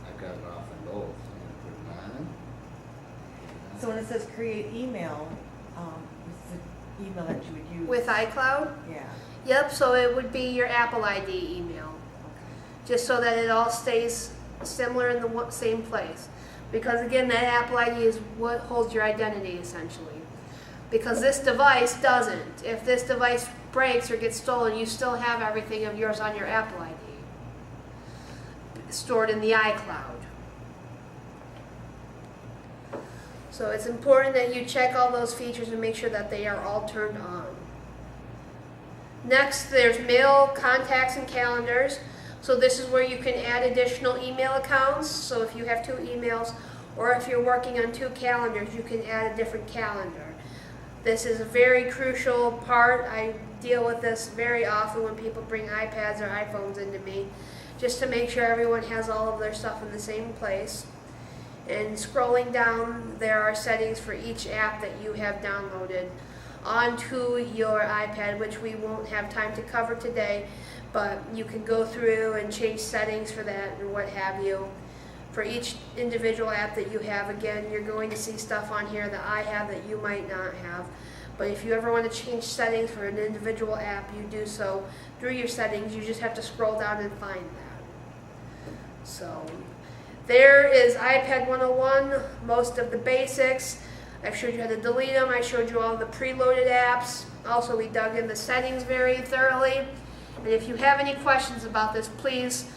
I've got it off on both, so I'm gonna put it on. So when it says create email, it's the email that you would use? With iCloud? Yeah, Yep, so it would be your Apple ID email, okay. just so that it all stays similar in the same place. Because again, that Apple ID is what holds your identity essentially. Because this device doesn't. If this device breaks or gets stolen, you still have everything of yours on your Apple ID, stored in the iCloud. So it's important that you check all those features and make sure that they are all turned on. Next, there's mail, contacts, and calendars. So this is where you can add additional email accounts. So if you have 2 emails, or if you're working on 2 calendars, you can add a different calendar. This is a very crucial part. I deal with this very often when people bring iPads or iPhones into me, just to make sure everyone has all of their stuff in the same place. And scrolling down, there are settings for each app that you have downloaded onto your iPad, which we won't have time to cover today, but you can go through and change settings for that and what have you. For each individual app that you have, again, you're going to see stuff on here that I have that you might not have. But if you ever want to change settings for an individual app, you do so through your settings. You just have to scroll down and find that. So there is iPad 101, most of the basics. I've showed you how to delete them. I showed you all the preloaded apps. Also, we dug in the settings very thoroughly. And if you have any questions about this, please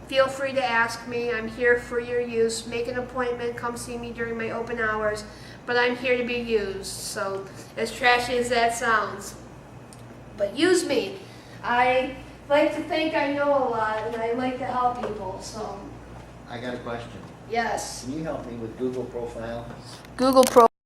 feel free to ask me. I'm here for your use. Make an appointment. Come see me during my open hours. But I'm here to be used. So as trashy as that sounds, but use me. I like to think I know a lot, and I like to help people. So I got a question. yes. Can you help me with Google Profile? Google Pro.